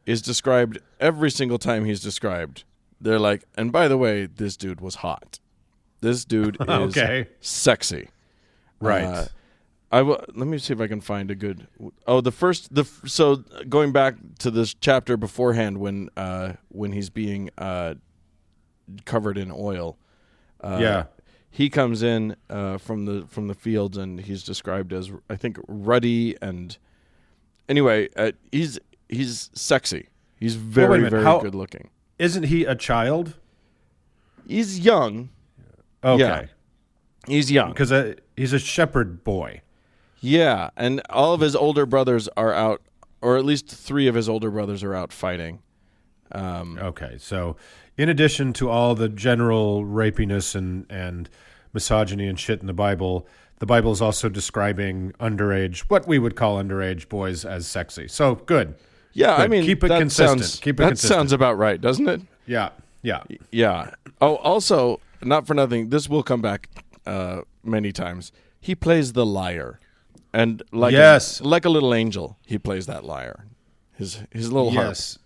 is described every single time he's described. They're like, and by the way, this dude was hot. This dude is sexy. Right. Let me see if I can find a good. Oh, so going back to this chapter beforehand when he's being covered in oil. He comes in from the fields, and he's described as, I think, ruddy, and anyway, he's sexy. He's very good looking. Isn't he a child? He's young. Okay. Yeah. He's young because he's a shepherd boy. Yeah, and all of his older brothers are out, or at least 3 of his older brothers are out fighting. Okay, so in addition to all the general rapiness and misogyny and shit in the Bible is also describing what we would call underage boys as sexy. So good. Yeah, good. I mean, keep it consistent. That sounds about right, doesn't it? Yeah. Oh, also, not for nothing, this will come back many times. He plays the lyre. And like a little angel, he plays that lyre. His little harp. Yes.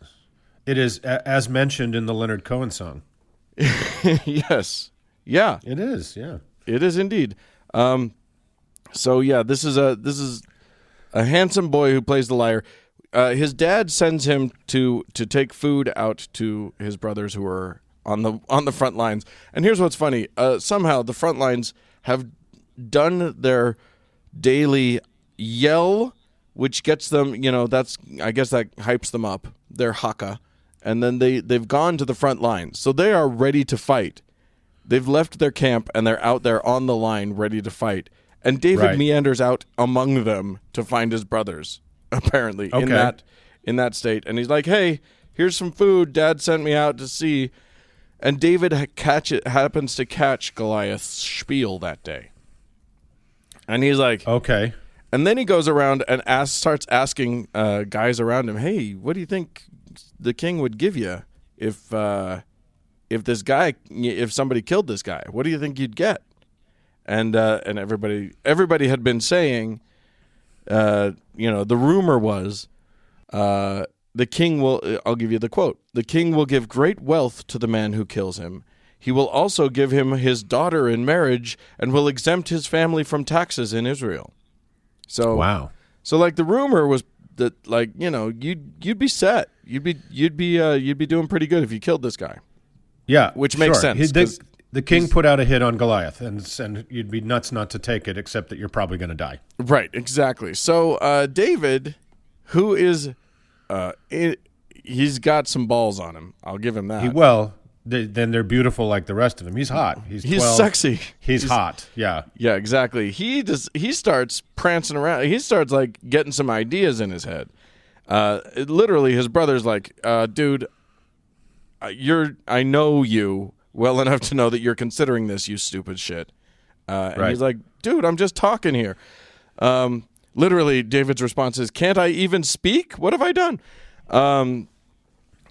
It is as mentioned in the Leonard Cohen song. Yes. Yeah. It is, yeah. It is indeed. So yeah, this is a handsome boy who plays the lyre. His dad sends him to take food out to his brothers who are on the front lines. And here's what's funny. Somehow the front lines have done their daily yell, which gets them, I guess that hypes them up. They're haka. And then they've gone to the front line. So they are ready to fight. They've left their camp, and they're out there on the line ready to fight. And David meanders out among them to find his brothers, apparently, in that state. And he's like, hey, here's some food. Dad sent me out to see. And David happens to catch Goliath's spiel that day. And he's like... Okay. And then he goes around and starts asking guys around him, hey, what do you think the king would give you if somebody killed this guy? What do you think you'd get? And everybody had been saying, the rumor was, the king will, I'll give you the quote, the king will give great wealth to the man who kills him. He will also give him his daughter in marriage and will exempt his family from taxes in Israel. So, wow. So like the rumor was that you'd be set. You'd be doing pretty good if you killed this guy. Yeah. Which makes sense. The king put out a hit on Goliath, and you'd be nuts not to take it, except that you're probably going to die. Right, exactly. So David, who is, he's got some balls on him. I'll give him that. Then they're beautiful like the rest of them. He's hot. He's 12. Sexy. He's hot. Yeah. Yeah, exactly. He starts prancing around. He starts like getting some ideas in his head. Literally, his brother's like, dude, I know you well enough to know that you're considering this, you stupid shit. And he's like, dude, I'm just talking here. Literally, David's response is, can't I even speak? What have I done?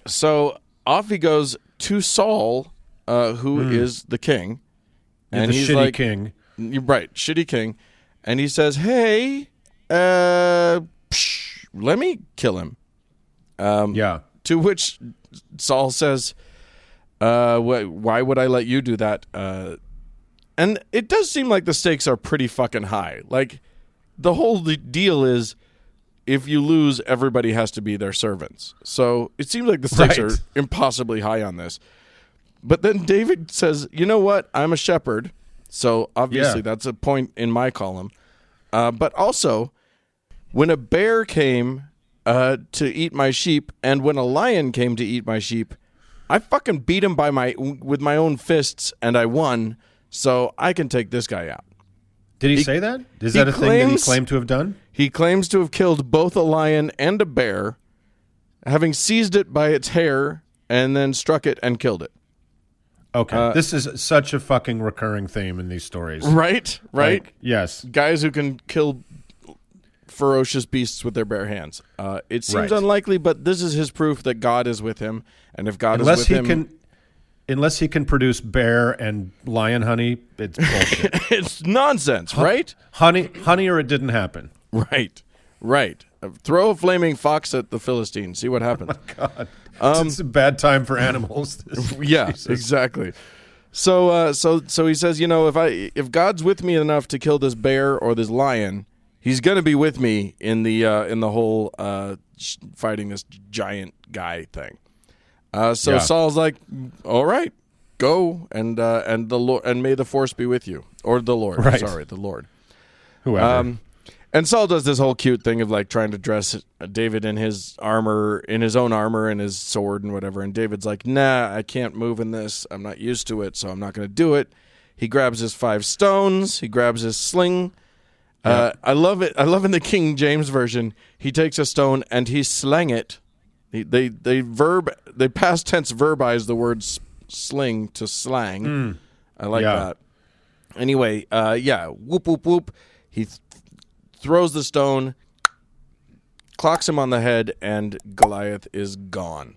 So off he goes to Saul, who is the king. And he's the shitty king. Right, shitty king. And he says, hey, let me kill him. To which Saul says, why would I let you do that? And it does seem like the stakes are pretty fucking high. Like, the whole deal is, if you lose, everybody has to be their servants. So it seems like the stakes are impossibly high on this. But then David says, you know what? I'm a shepherd. So obviously that's a point in my column. But also, when a bear came to eat my sheep, and when a lion came to eat my sheep, I fucking beat him with my own fists, and I won. So I can take this guy out. Did he say that? Is that a thing that he claimed to have done? He claims to have killed both a lion and a bear, having seized it by its hair and then struck it and killed it. Okay. This is such a fucking recurring theme in these stories. Right? Like, yes. Guys who can kill ferocious beasts with their bare hands. It seems unlikely, but this is his proof that God is with him. And if God is with him... Unless he can produce bear and lion honey, it's bullshit. It's nonsense, right? Honey, or it didn't happen. Right. Throw a flaming fox at the Philistines. See what happens. Oh my God. It's a bad time for animals. Yeah, Jesus. Exactly. So he says, if God's with me enough to kill this bear or this lion, he's going to be with me in the whole fighting this giant guy thing. Saul's like, all right, go, and the Lord, and may the force be with you, or the Lord. Right. Sorry, the Lord. Whoever. And Saul does this whole cute thing of like trying to dress David in his armor, in his own armor, and his sword and whatever. And David's like, nah, I can't move in this. I'm not used to it, so I'm not going to do it. He grabs his 5 stones. He grabs his sling. Yep. I love it. I love in the King James version, he takes a stone and he slang it. They past tense verbize the word sling to slang. I like that. Anyway, whoop, whoop, whoop. He throws the stone, clocks him on the head, and Goliath is gone.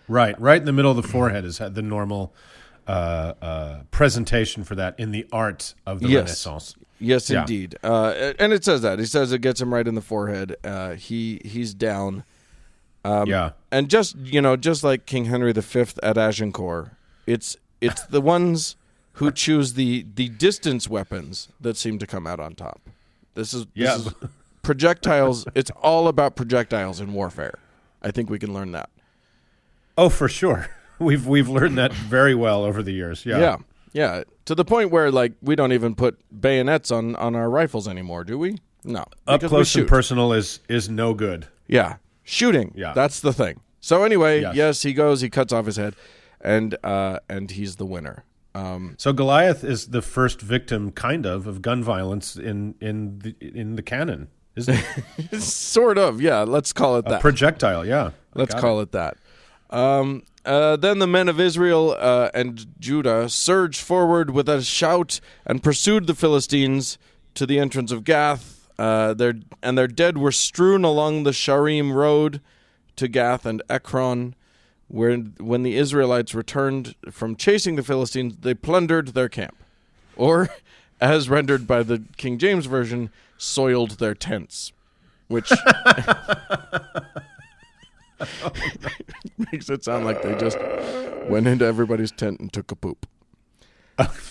Right in the middle of the forehead is the normal presentation for that in the art of the Renaissance. Yes, indeed. And it says that. He says it gets him right in the forehead. He's down. And just like King Henry V at Agincourt, it's the ones who choose the distance weapons that seem to come out on top. This is projectiles. It's all about projectiles in warfare. I think we can learn that. Oh, for sure. We've learned that very well over the years. Yeah. To the point where like we don't even put bayonets on our rifles anymore, do we? No. Up because close we and shoot. personal is no good. Yeah. Shooting. Yeah. That's the thing. So anyway, Yes. yes, he goes, he cuts off his head, and he's the winner. So Goliath is the first victim, kind of gun violence in the canon, isn't it? Sort of, yeah. Let's call it that. Projectile, yeah. Let's call it that. Then the men of Israel and Judah surged forward with a shout and pursued the Philistines to the entrance of Gath. Their dead were strewn along the Sharim road to Gath and Ekron. When the Israelites returned from chasing the Philistines, they plundered their camp. Or, as rendered by the King James Version, soiled their tents. Which makes it sound like they just went into everybody's tent and took a poop.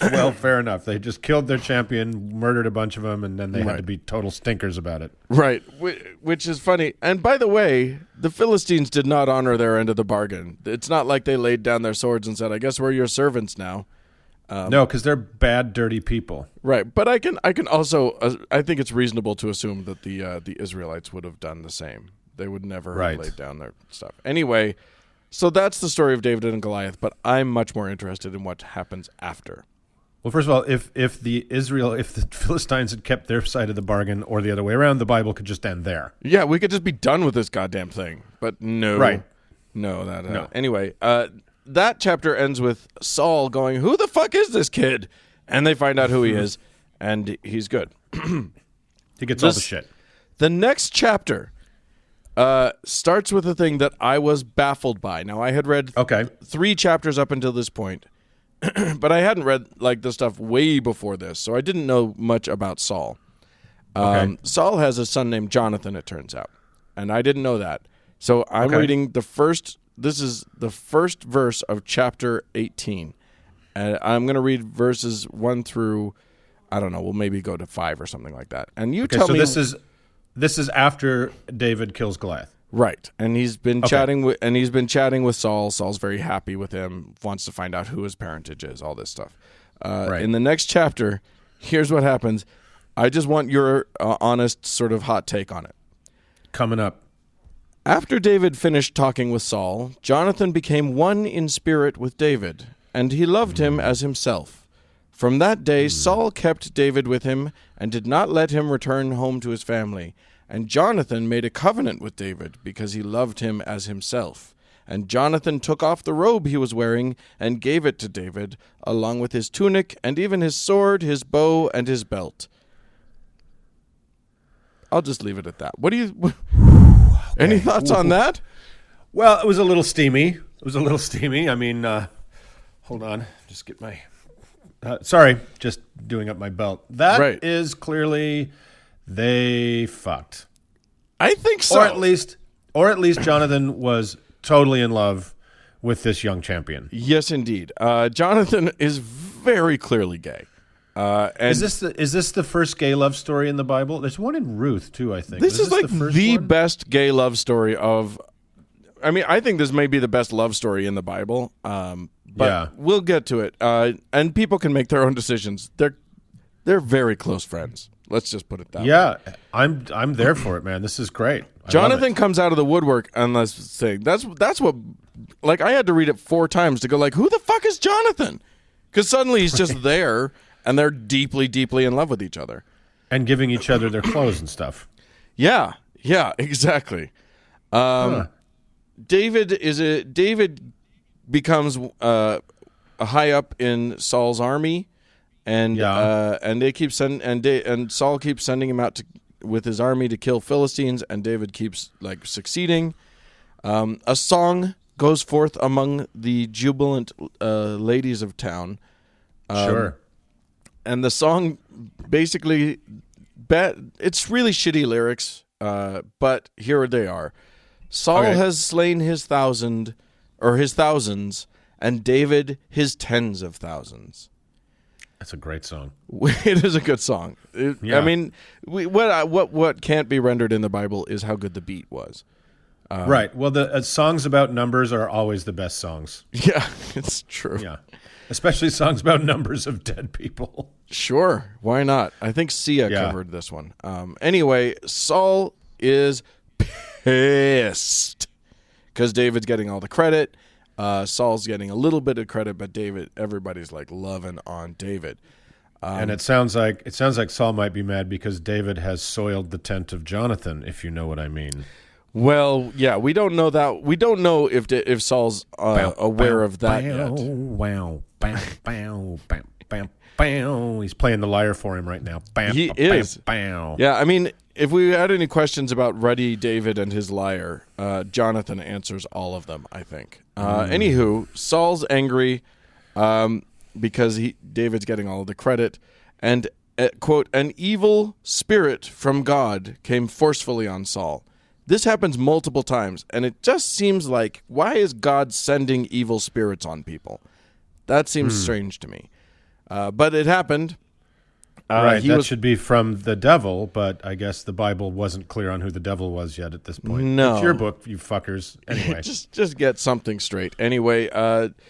Well, fair enough. They just killed their champion, murdered a bunch of them, and then they had to be total stinkers about it. Right, which is funny. And by the way, the Philistines did not honor their end of the bargain. It's not like they laid down their swords and said, I guess we're your servants now. No, because they're bad, dirty people. Right, but I can also, I think it's reasonable to assume that the Israelites would have done the same. They would never have laid down their stuff. Anyway, so that's the story of David and Goliath, but I'm much more interested in what happens after. Well, first of all, if the Philistines had kept their side of the bargain or the other way around, the Bible could just end there. Yeah, we could just be done with this goddamn thing. But no. Right. No, that No. Anyway, that chapter ends with Saul going, "Who the fuck is this kid?" And they find out who he is, and he's good. He gets all the shit. The next chapter starts with a thing that I was baffled by. Now, I had read 3 chapters up until this point, but I hadn't read like the stuff way before this, so I didn't know much about Saul. Saul has a son named Jonathan, it turns out, and I didn't know that. So I'm reading the first. This is the first verse of chapter 18, and I'm going to read verses 1 through, I don't know, we'll maybe go to 5 or something like that. And you tell me. So this is after David kills Goliath. Right. And he's been chatting with Saul. Saul's very happy with him, wants to find out who his parentage is, all this stuff. In the next chapter, here's what happens. I just want your honest sort of hot take on it. Coming up. After David finished talking with Saul, Jonathan became one in spirit with David, and he loved him as himself. From that day, Saul kept David with him and did not let him return home to his family. And Jonathan made a covenant with David because he loved him as himself. And Jonathan took off the robe he was wearing and gave it to David, along with his tunic and even his sword, his bow, and his belt. I'll just leave it at that. What do you... Any thoughts on that? Well, it was a little steamy. I mean, hold on. Just get my... sorry, just doing up my belt. That is clearly... They fucked. I think so. Or at least Jonathan was totally in love with this young champion. Yes, indeed. Jonathan is very clearly gay. Is this the first gay love story in the Bible? There's one in Ruth too, I think. This is like the best gay love story of. I mean, I think this may be the best love story in the Bible. But we'll get to it. And people can make their own decisions. They're very close friends. Let's just put it that way. Yeah, I'm there for it, man. This is great. Jonathan comes out of the woodwork on this thing. That's what, like, I had to read it 4 times to go, like, who the fuck is Jonathan? Because suddenly he's just there, and they're deeply, deeply in love with each other. And giving each other their clothes and stuff. Yeah, exactly. David becomes a high up in Saul's army. And they keep and Saul keeps sending him out with his army to kill Philistines, and David keeps like succeeding. A song goes forth among the jubilant ladies of town. Sure. And the song basically, it's really shitty lyrics, but here they are. Saul has slain his thousands, and David his tens of thousands. That's a great song. It is a good song. I mean, what can't be rendered in the Bible is how good the beat was. Right. Well, the songs about numbers are always the best songs. Yeah, it's true. Yeah. Especially songs about numbers of dead people. Sure. Why not? I think Sia covered this one. Anyway, Saul is pissed because David's getting all the credit. Saul's getting a little bit of credit, but everybody's like loving on David. And it sounds like Saul might be mad because David has soiled the tent of Jonathan, if you know what I mean. Well, yeah, we don't know that. We don't know if Saul's aware of that yet. Wow, bam, bam, bam, bam, bam. He's playing the lyre for him right now. Bam, He bam, is. Bam. Yeah, I mean, if we had any questions about Ruddy David and his lyre, Jonathan answers all of them, I think. Anywho, Saul's angry because David's getting all of the credit, and, quote, an evil spirit from God came forcefully on Saul. This happens multiple times, and it just seems like, why is God sending evil spirits on people? That seems strange to me. But it happened. Right, that should be from the devil, but I guess the Bible wasn't clear on who the devil was yet at this point. No. It's your book, you fuckers. Anyway. just get something straight. Anyway.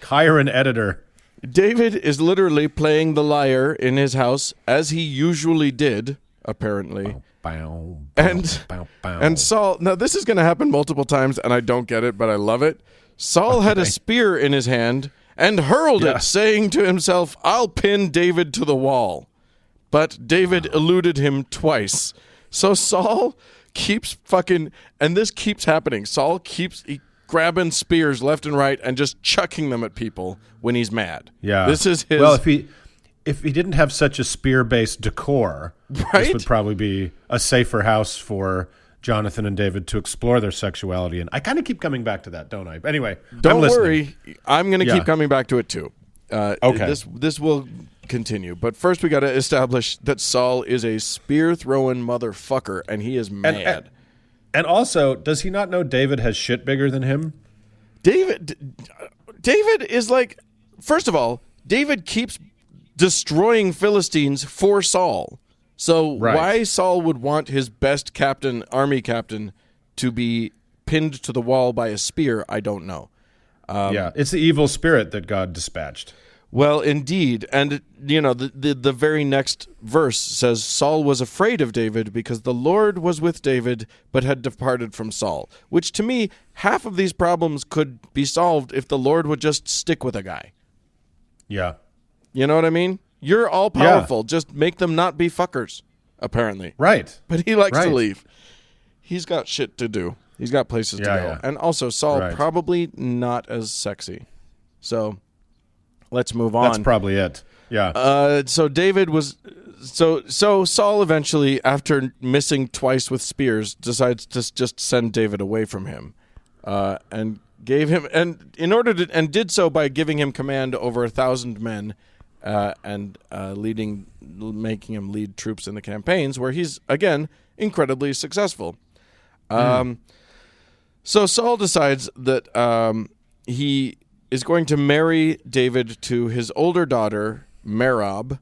Hire an editor. David is literally playing the lyre in his house, as he usually did, apparently. Bow, And Saul, now this is going to happen multiple times, and I don't get it, but I love it. Saul had a spear in his hand and hurled it, saying to himself, I'll pin David to the wall. But David eluded him twice. So Saul keeps and this keeps happening. Saul keeps grabbing spears left and right and just chucking them at people when he's mad. Yeah. This is his... Well, if he didn't have such a spear-based decor, this would probably be a safer house for Jonathan and David to explore their sexuality. And I kind of keep coming back to that, don't I? Anyway, don't worry. I'm going to keep coming back to it too. Okay. This will continue. But first we got to establish that Saul is a spear-throwing motherfucker, and he is mad. And also, does he not know David has shit bigger than him? David is like... First of all, David keeps destroying Philistines for Saul. So why Saul would want his best army captain, to be pinned to the wall by a spear, I don't know. It's the evil spirit that God dispatched. Well, indeed. And, the very next verse says, Saul was afraid of David because the Lord was with David but had departed from Saul. Which, to me, half of these problems could be solved if the Lord would just stick with a guy. Yeah. You know what I mean? You're all powerful. Just make them not be fuckers, apparently. Right. But he likes to leave. He's got shit to do. He's got places to go. Yeah. And also, Saul probably not as sexy. So, let's move on. That's probably it. Yeah. So David was... So Saul eventually, after missing twice with spears, decides to just send David away from him. And gave him... And did so by giving him command over 1,000 men... and making him lead troops in the campaigns, where he's, again, incredibly successful. So Saul decides that he is going to marry David to his older daughter, Merab.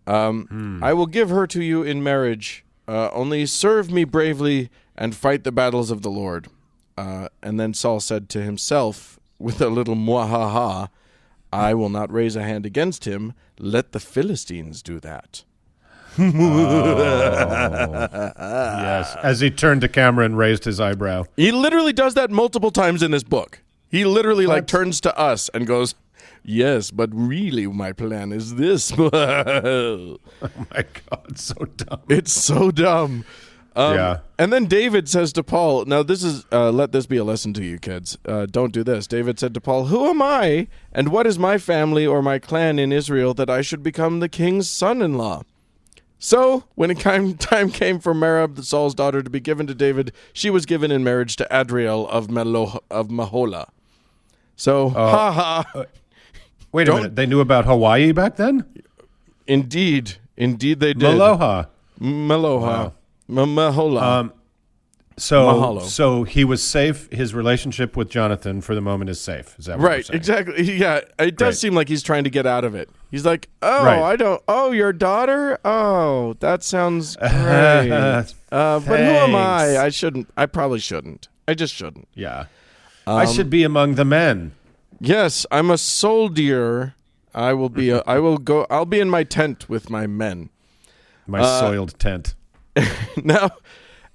I will give her to you in marriage. Only serve me bravely and fight the battles of the Lord. And then Saul said to himself, with a little mwahaha, I will not raise a hand against him. Let the Philistines do that. Yes. As he turned to camera and raised his eyebrow. He literally does that multiple times in this book. He literally turns to us and goes, yes, but really my plan is this. Oh my God, so dumb. It's so dumb. And then David says to Paul, now this is, let this be a lesson to you kids. Don't do this. David said to Paul, who am I and what is my family or my clan in Israel that I should become the king's son-in-law? So when time came for Merab, Saul's daughter, to be given to David, she was given in marriage to Adriel of Mahola. So, Wait a minute. They knew about Hawaii back then? Indeed they did. Maloha. Wow. Mahola. So he was safe. His relationship with Jonathan for the moment is safe. Is that what you're saying? Exactly. Yeah, it does seem like he's trying to get out of it. He's like, your daughter? Oh, that sounds great. But who am I? I probably shouldn't. I just shouldn't. Yeah. I should be among the men. Yes, I'm a soldier. I'll be in my tent with my men. My soiled tent. Now,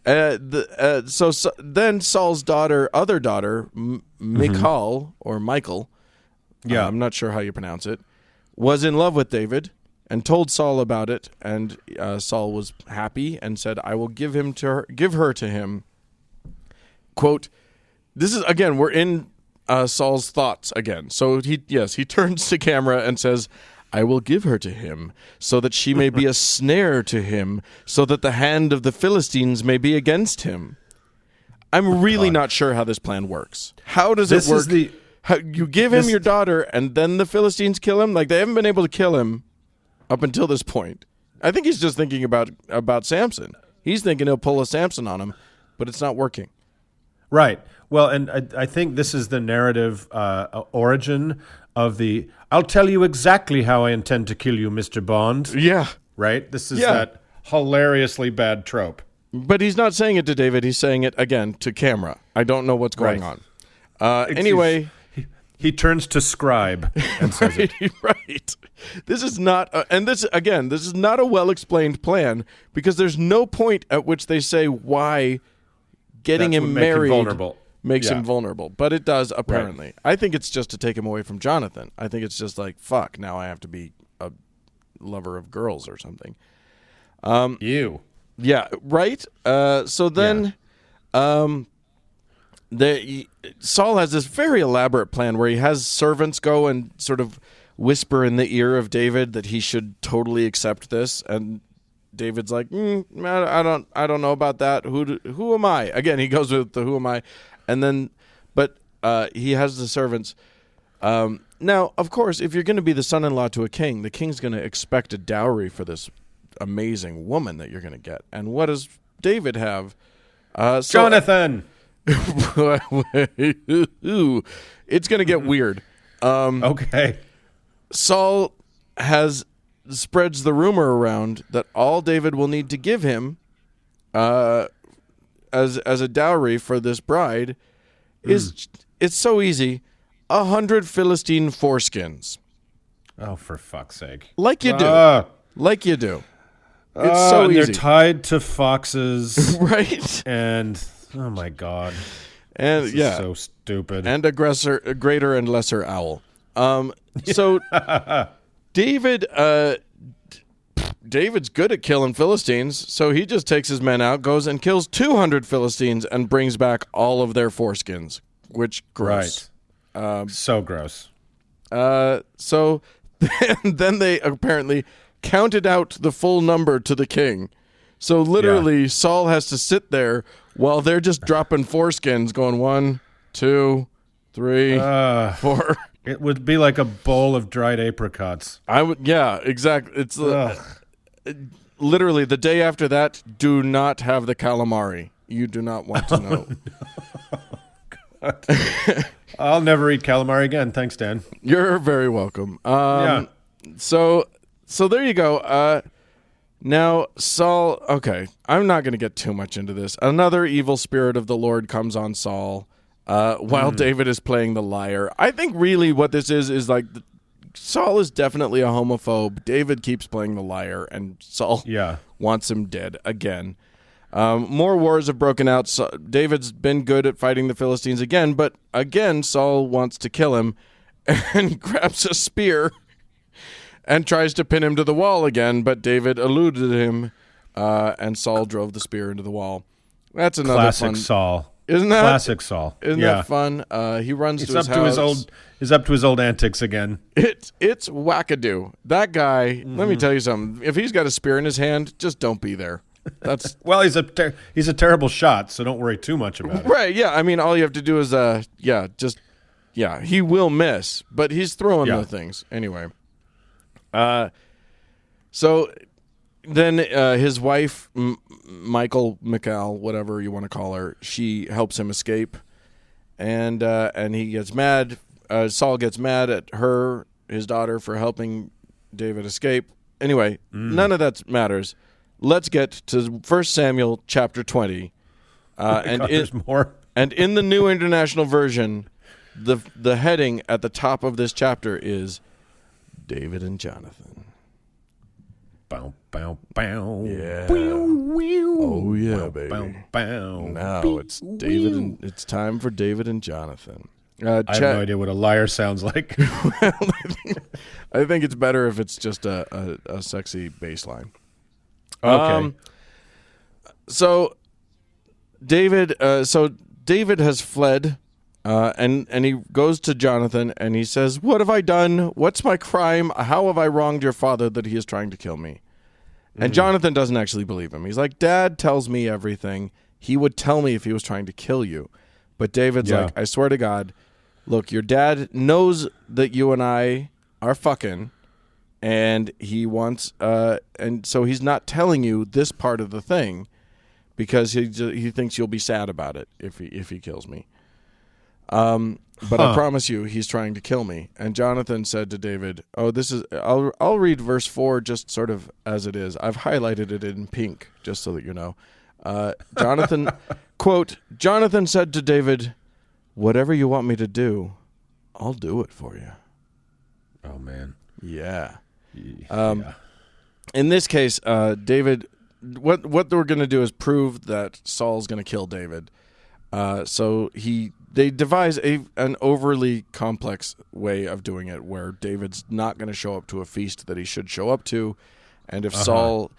then Saul's other daughter, Michal, or Michael, I'm not sure how you pronounce it, was in love with David and told Saul about it, and Saul was happy and said, I will give her to him. Quote, this is, again, we're in Saul's thoughts again. So he turns to camera and says, I will give her to him, so that she may be a snare to him, so that the hand of the Philistines may be against him. I'm really not sure how this plan works. How does it work? You give him your daughter, and then the Philistines kill him? Like, they haven't been able to kill him up until this point. I think he's just thinking about Samson. He's thinking he'll pull a Samson on him, but it's not working. Right. Well, and I think this is the narrative origin of the, I'll tell you exactly how I intend to kill you, Mr. Bond. Yeah. Right? This is that hilariously bad trope. But he's not saying it to David. He's saying it, again, to camera. I don't know what's going on. Anyway. He turns to scribe and says it. Right. This is not, this is not a well-explained plan, because there's no point at which they say why getting him married makes him vulnerable. But it does, apparently. Right. I think it's just to take him away from Jonathan. I think it's just like, fuck, now I have to be a lover of girls or something. You. Yeah, right? So then Saul has this very elaborate plan where he has servants go and sort of whisper in the ear of David that he should totally accept this, and David's like, I don't know about that. Who am I? Again, he goes with the who am I, and then, but he has the servants. Now, of course, if you're going to be the son-in-law to a king, the king's going to expect a dowry for this amazing woman that you're going to get. And what does David have? Jonathan. It's going to get weird. Okay. Saul spreads the rumor around that all David will need to give him as a dowry for this bride is, it's so easy, 100 Philistine foreskins. Oh, for fuck's sake. Like you do. Like you do. It's so easy. They're tied to foxes. Right. And, oh my God. And this is so stupid. And a greater and lesser owl. So David's good at killing Philistines, so he just takes his men out, goes and kills 200 Philistines, and brings back all of their foreskins, which gross. Right. So gross. So then they apparently counted out the full number to the king. So literally, Saul has to sit there while they're just dropping foreskins, going 1, 2, 3, 4. It would be like a bowl of dried apricots. Yeah, exactly. It's literally the day after that. Do not have the calamari. You do not want to know. No. I'll never eat calamari again. Thanks, Dan. You're very welcome. So there you go. Now Saul. Okay, I'm not going to get too much into this. Another evil spirit of the Lord comes on Saul. While David is playing the liar. I think really what this is like Saul is definitely a homophobe. David keeps playing the liar, and Saul wants him dead again. More wars have broken out. So David's been good at fighting the Philistines again, but again Saul wants to kill him and grabs a spear and tries to pin him to the wall again, but David eluded him, and Saul drove the spear into the wall. That's another classic Saul. Isn't that classic Saul? Isn't that fun? He runs to his house. He's up to his old antics again. It's wackadoo. That guy. Let me tell you something. If he's got a spear in his hand, just don't be there. That's well. He's a terrible shot, so don't worry too much about it. Right? Yeah. I mean, all you have to do is he will miss, but he's throwing the things anyway. So. Then his wife, Michal, whatever you want to call her, she helps him escape, and he gets mad. Saul gets mad at his daughter, for helping David escape. Anyway, none of that matters. Let's get to 1 Samuel chapter 20. There's more. And in the New International Version, the heading at the top of this chapter is David and Jonathan. Bow, bow, bow. Yeah. Whew. Oh yeah, Bow, baby. bow, bow. Now it's David and it's time for David and Jonathan. I have no idea what a liar sounds like. I think it's better if it's just a sexy bass line. Okay. So David has fled, and he goes to Jonathan and he says, "What have I done? What's my crime? How have I wronged your father that he is trying to kill me?" And Jonathan doesn't actually believe him. He's like, "Dad tells me everything. He would tell me if he was trying to kill you." But David's like, "I swear to God, look, your dad knows that you and I are fucking, and he wants, and so he's not telling you this part of the thing because he thinks you'll be sad about it if he kills me. But I promise you, he's trying to kill me." And Jonathan said to David, I'll read verse 4 just sort of as it is. I've highlighted it in pink just so that you know. Jonathan, quote, Jonathan said to David, "Whatever you want me to do, I'll do it for you." Oh, man. Yeah. Yeah. In this case, David, what they're going to do is prove that Saul's going to kill David. So they devise an overly complex way of doing it, where David's not going to show up to a feast that he should show up to, and if Saul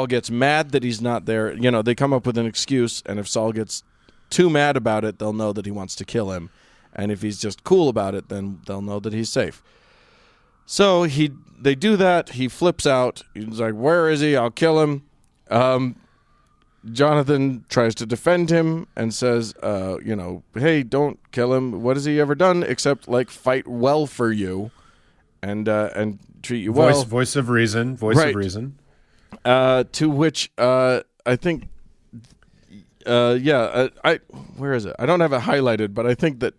gets mad that he's not there, they come up with an excuse, and if Saul gets too mad about it, they'll know that he wants to kill him, and if he's just cool about it, then they'll know that he's safe. So they do that. He flips out. He's like, "Where is he? I'll kill him." Jonathan tries to defend him and says, "Hey, don't kill him. What has he ever done except fight well for you and treat you well?" Voice of reason. Of reason. To which I think, where is it? I don't have it highlighted, but I think that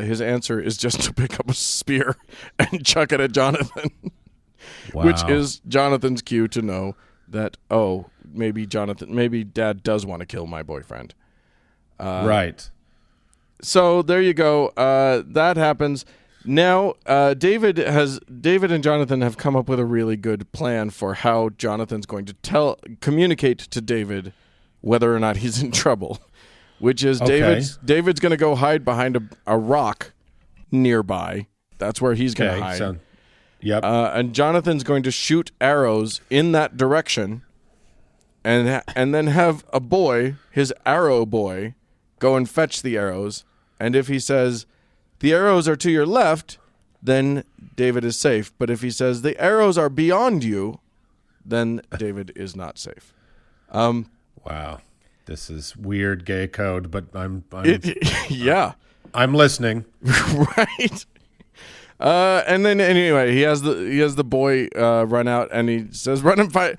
his answer is just to pick up a spear and chuck it at Jonathan, Wow. which is Jonathan's cue to know that, maybe Dad does want to kill my boyfriend. Right. So there you go. That happens. Now, David and Jonathan have come up with a really good plan for how Jonathan's going to communicate to David whether or not he's in trouble, which is David's going to go hide behind a rock nearby. That's where he's going to hide. Yep. And Jonathan's going to shoot arrows in that direction, and then have a boy, his arrow boy, go and fetch the arrows. And if he says, "The arrows are to your left," then David is safe. But if he says, "The arrows are beyond you," then David is not safe. Wow. This is weird gay code, but I'm yeah. I'm listening. Right. And then anyway, he has the boy run out, and he says, "Run and find."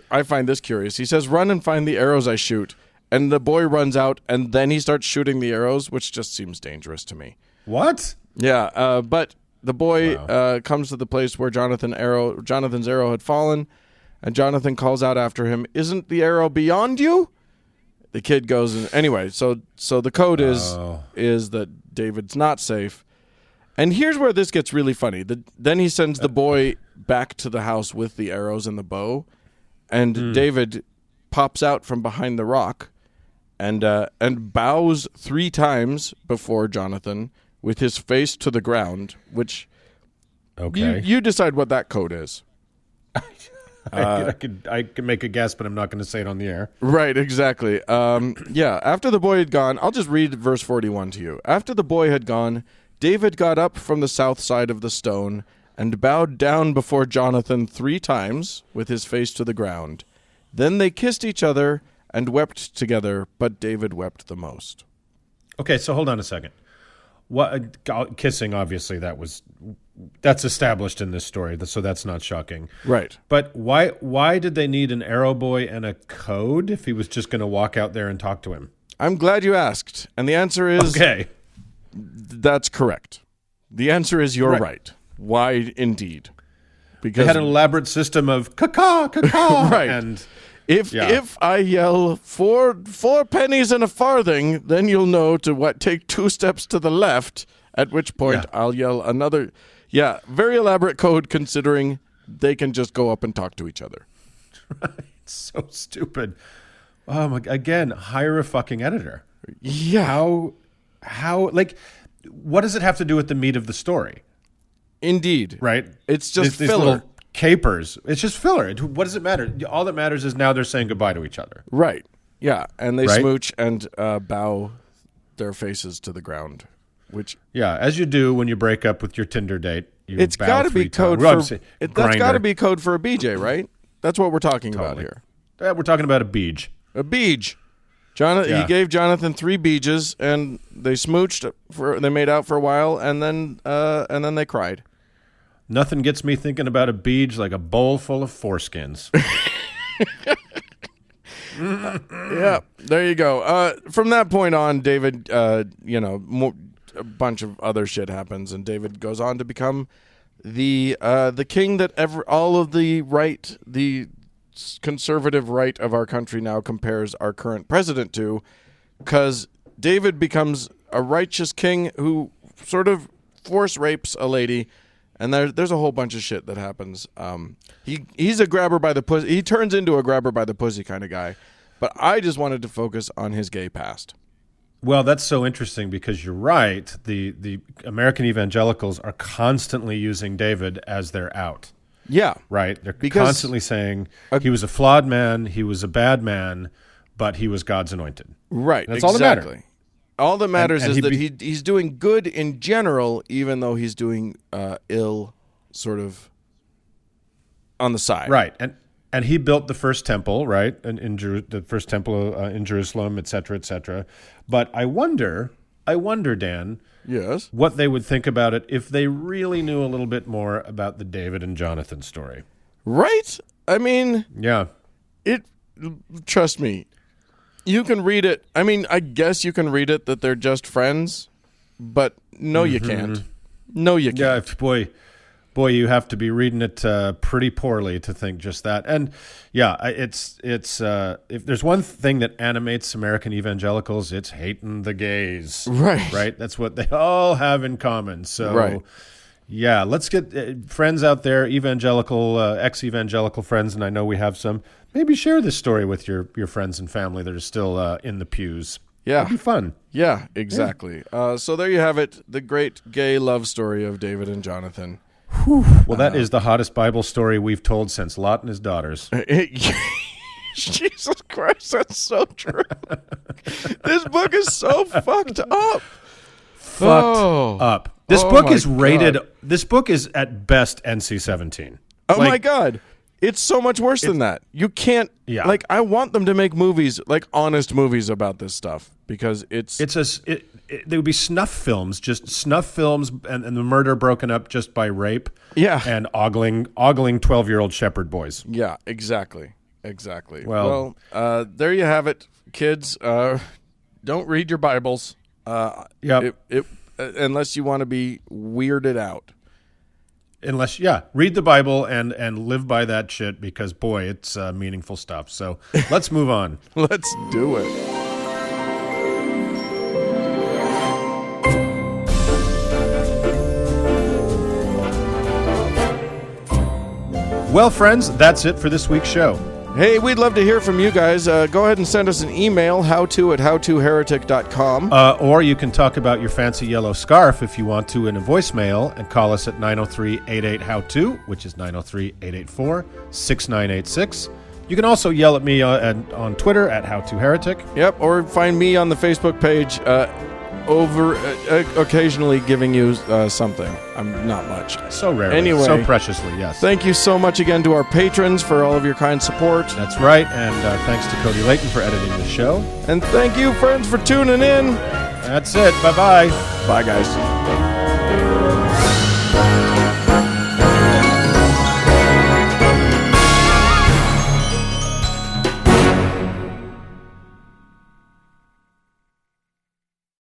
I find this curious. He says, "Run and find the arrows I shoot," and the boy runs out, and then he starts shooting the arrows, which just seems dangerous to me. What? Yeah. But the boy comes to the place where Jonathan's arrow had fallen, and Jonathan calls out after him, "Isn't the arrow beyond you?" The kid goes, and anyway. So the code is that David's not safe. And here's where this gets really funny. Then he sends the boy back to the house with the arrows and the bow, and David pops out from behind the rock and bows 3 times before Jonathan with his face to the ground, which you decide what that code is. I could make a guess, but I'm not going to say it on the air. Right, exactly. After the boy had gone, I'll just read verse 41 to you. After the boy had gone, David got up from the south side of the stone and bowed down before Jonathan 3 times with his face to the ground. Then they kissed each other and wept together, but David wept the most. Okay, so hold on a second. Kissing, obviously, that's established in this story, so that's not shocking. Right. But why did they need an arrow boy and a code if he was just going to walk out there and talk to him? I'm glad you asked, and the answer is... Okay. That's correct. The answer is you're right. Why, indeed. Because they had an elaborate system of caw, right. And If I yell four pennies and a farthing, then you'll know to take 2 steps to the left, at which point I'll yell another. Yeah, very elaborate code considering they can just go up and talk to each other. Right. So stupid. Again, hire a fucking editor. Yeah. How like what does it have to do with the meat of the story? Indeed. Right? It's just these filler. Little capers. It's just filler. What does it matter? All that matters is now they're saying goodbye to each other. Right. Yeah, and they smooch and bow their faces to the ground, which as you do when you break up with your Tinder date. It's got to be code that's got to be code for a BJ, right? That's what we're talking about here. We're talking about a beej. A beej. He gave Jonathan 3 beeges, and they smooched they made out for a while, and then they cried. Nothing gets me thinking about a beej like a bowl full of foreskins. Yeah, there you go. From that point on, David, a bunch of other shit happens, and David goes on to become the king that all of the conservative right of our country now compares our current president to, because David becomes a righteous king who sort of force rapes a lady, and there's a whole bunch of shit that happens. He's a grabber by the pussy. He turns into a grabber by the pussy kind of guy, but I just wanted to focus on his gay past. Well, that's so interesting because you're right. The American evangelicals are constantly using David as their out. Yeah. Right? They're constantly saying he was a flawed man, he was a bad man, but he was God's anointed. Right. That's all that matters. All that matters is that he's doing good in general, even though he's doing ill sort of on the side. Right. And he built the first temple, right? The first temple in Jerusalem, et cetera, et cetera. But I wonder, Dan, yes, what they would think about it if they really knew a little bit more about the David and Jonathan story. Right? I mean, yeah. Trust me, you can read it. I mean, I guess you can read it that they're just friends, but no, you can't. No, you can't. Yeah, boy, you have to be reading it pretty poorly to think just that. And yeah, it's if there's one thing that animates American evangelicals, it's hating the gays. Right. That's what they all have in common. So, yeah, let's get friends out there, evangelical, ex-evangelical friends, and I know we have some. Maybe share this story with your friends and family that are still in the pews. Yeah. It'd be fun. Yeah, exactly. Yeah. So there you have it, the great gay love story of David and Jonathan. Whew. Well, that is the hottest Bible story we've told since Lot and his daughters. Jesus Christ, that's so true. This book is so fucked up. Up. This book is rated. God. This book is at best NC-17. Oh my God. It's so much worse than that. You can't. Yeah. Like, I want them to make movies, like honest movies about this stuff, because they would be snuff films, and the murder broken up just by rape. Yeah. And ogling 12-year-old shepherd boys. Yeah, exactly. Well, there you have it, kids. Don't read your Bibles. Unless you want to be weirded out. Read the Bible and live by that shit, because, boy, it's meaningful stuff. So let's move on. Let's do it. Well, friends, that's it for this week's show. Hey, we'd love to hear from you guys. Go ahead and send us an email, howto@howtoheretic.com. Or you can talk about your fancy yellow scarf if you want to in a voicemail, and call us at 903-88-HOW-TO, which is 903-884-6986. You can also yell at me on Twitter at howtoheretic. Yep, or find me on the Facebook page occasionally giving you something. I'm not much. So rarely. Anyway. So preciously, yes. Thank you so much again to our patrons for all of your kind support. That's right, and thanks to Cody Layton for editing the show. And thank you, friends, for tuning in. That's it. Bye-bye. Bye, guys.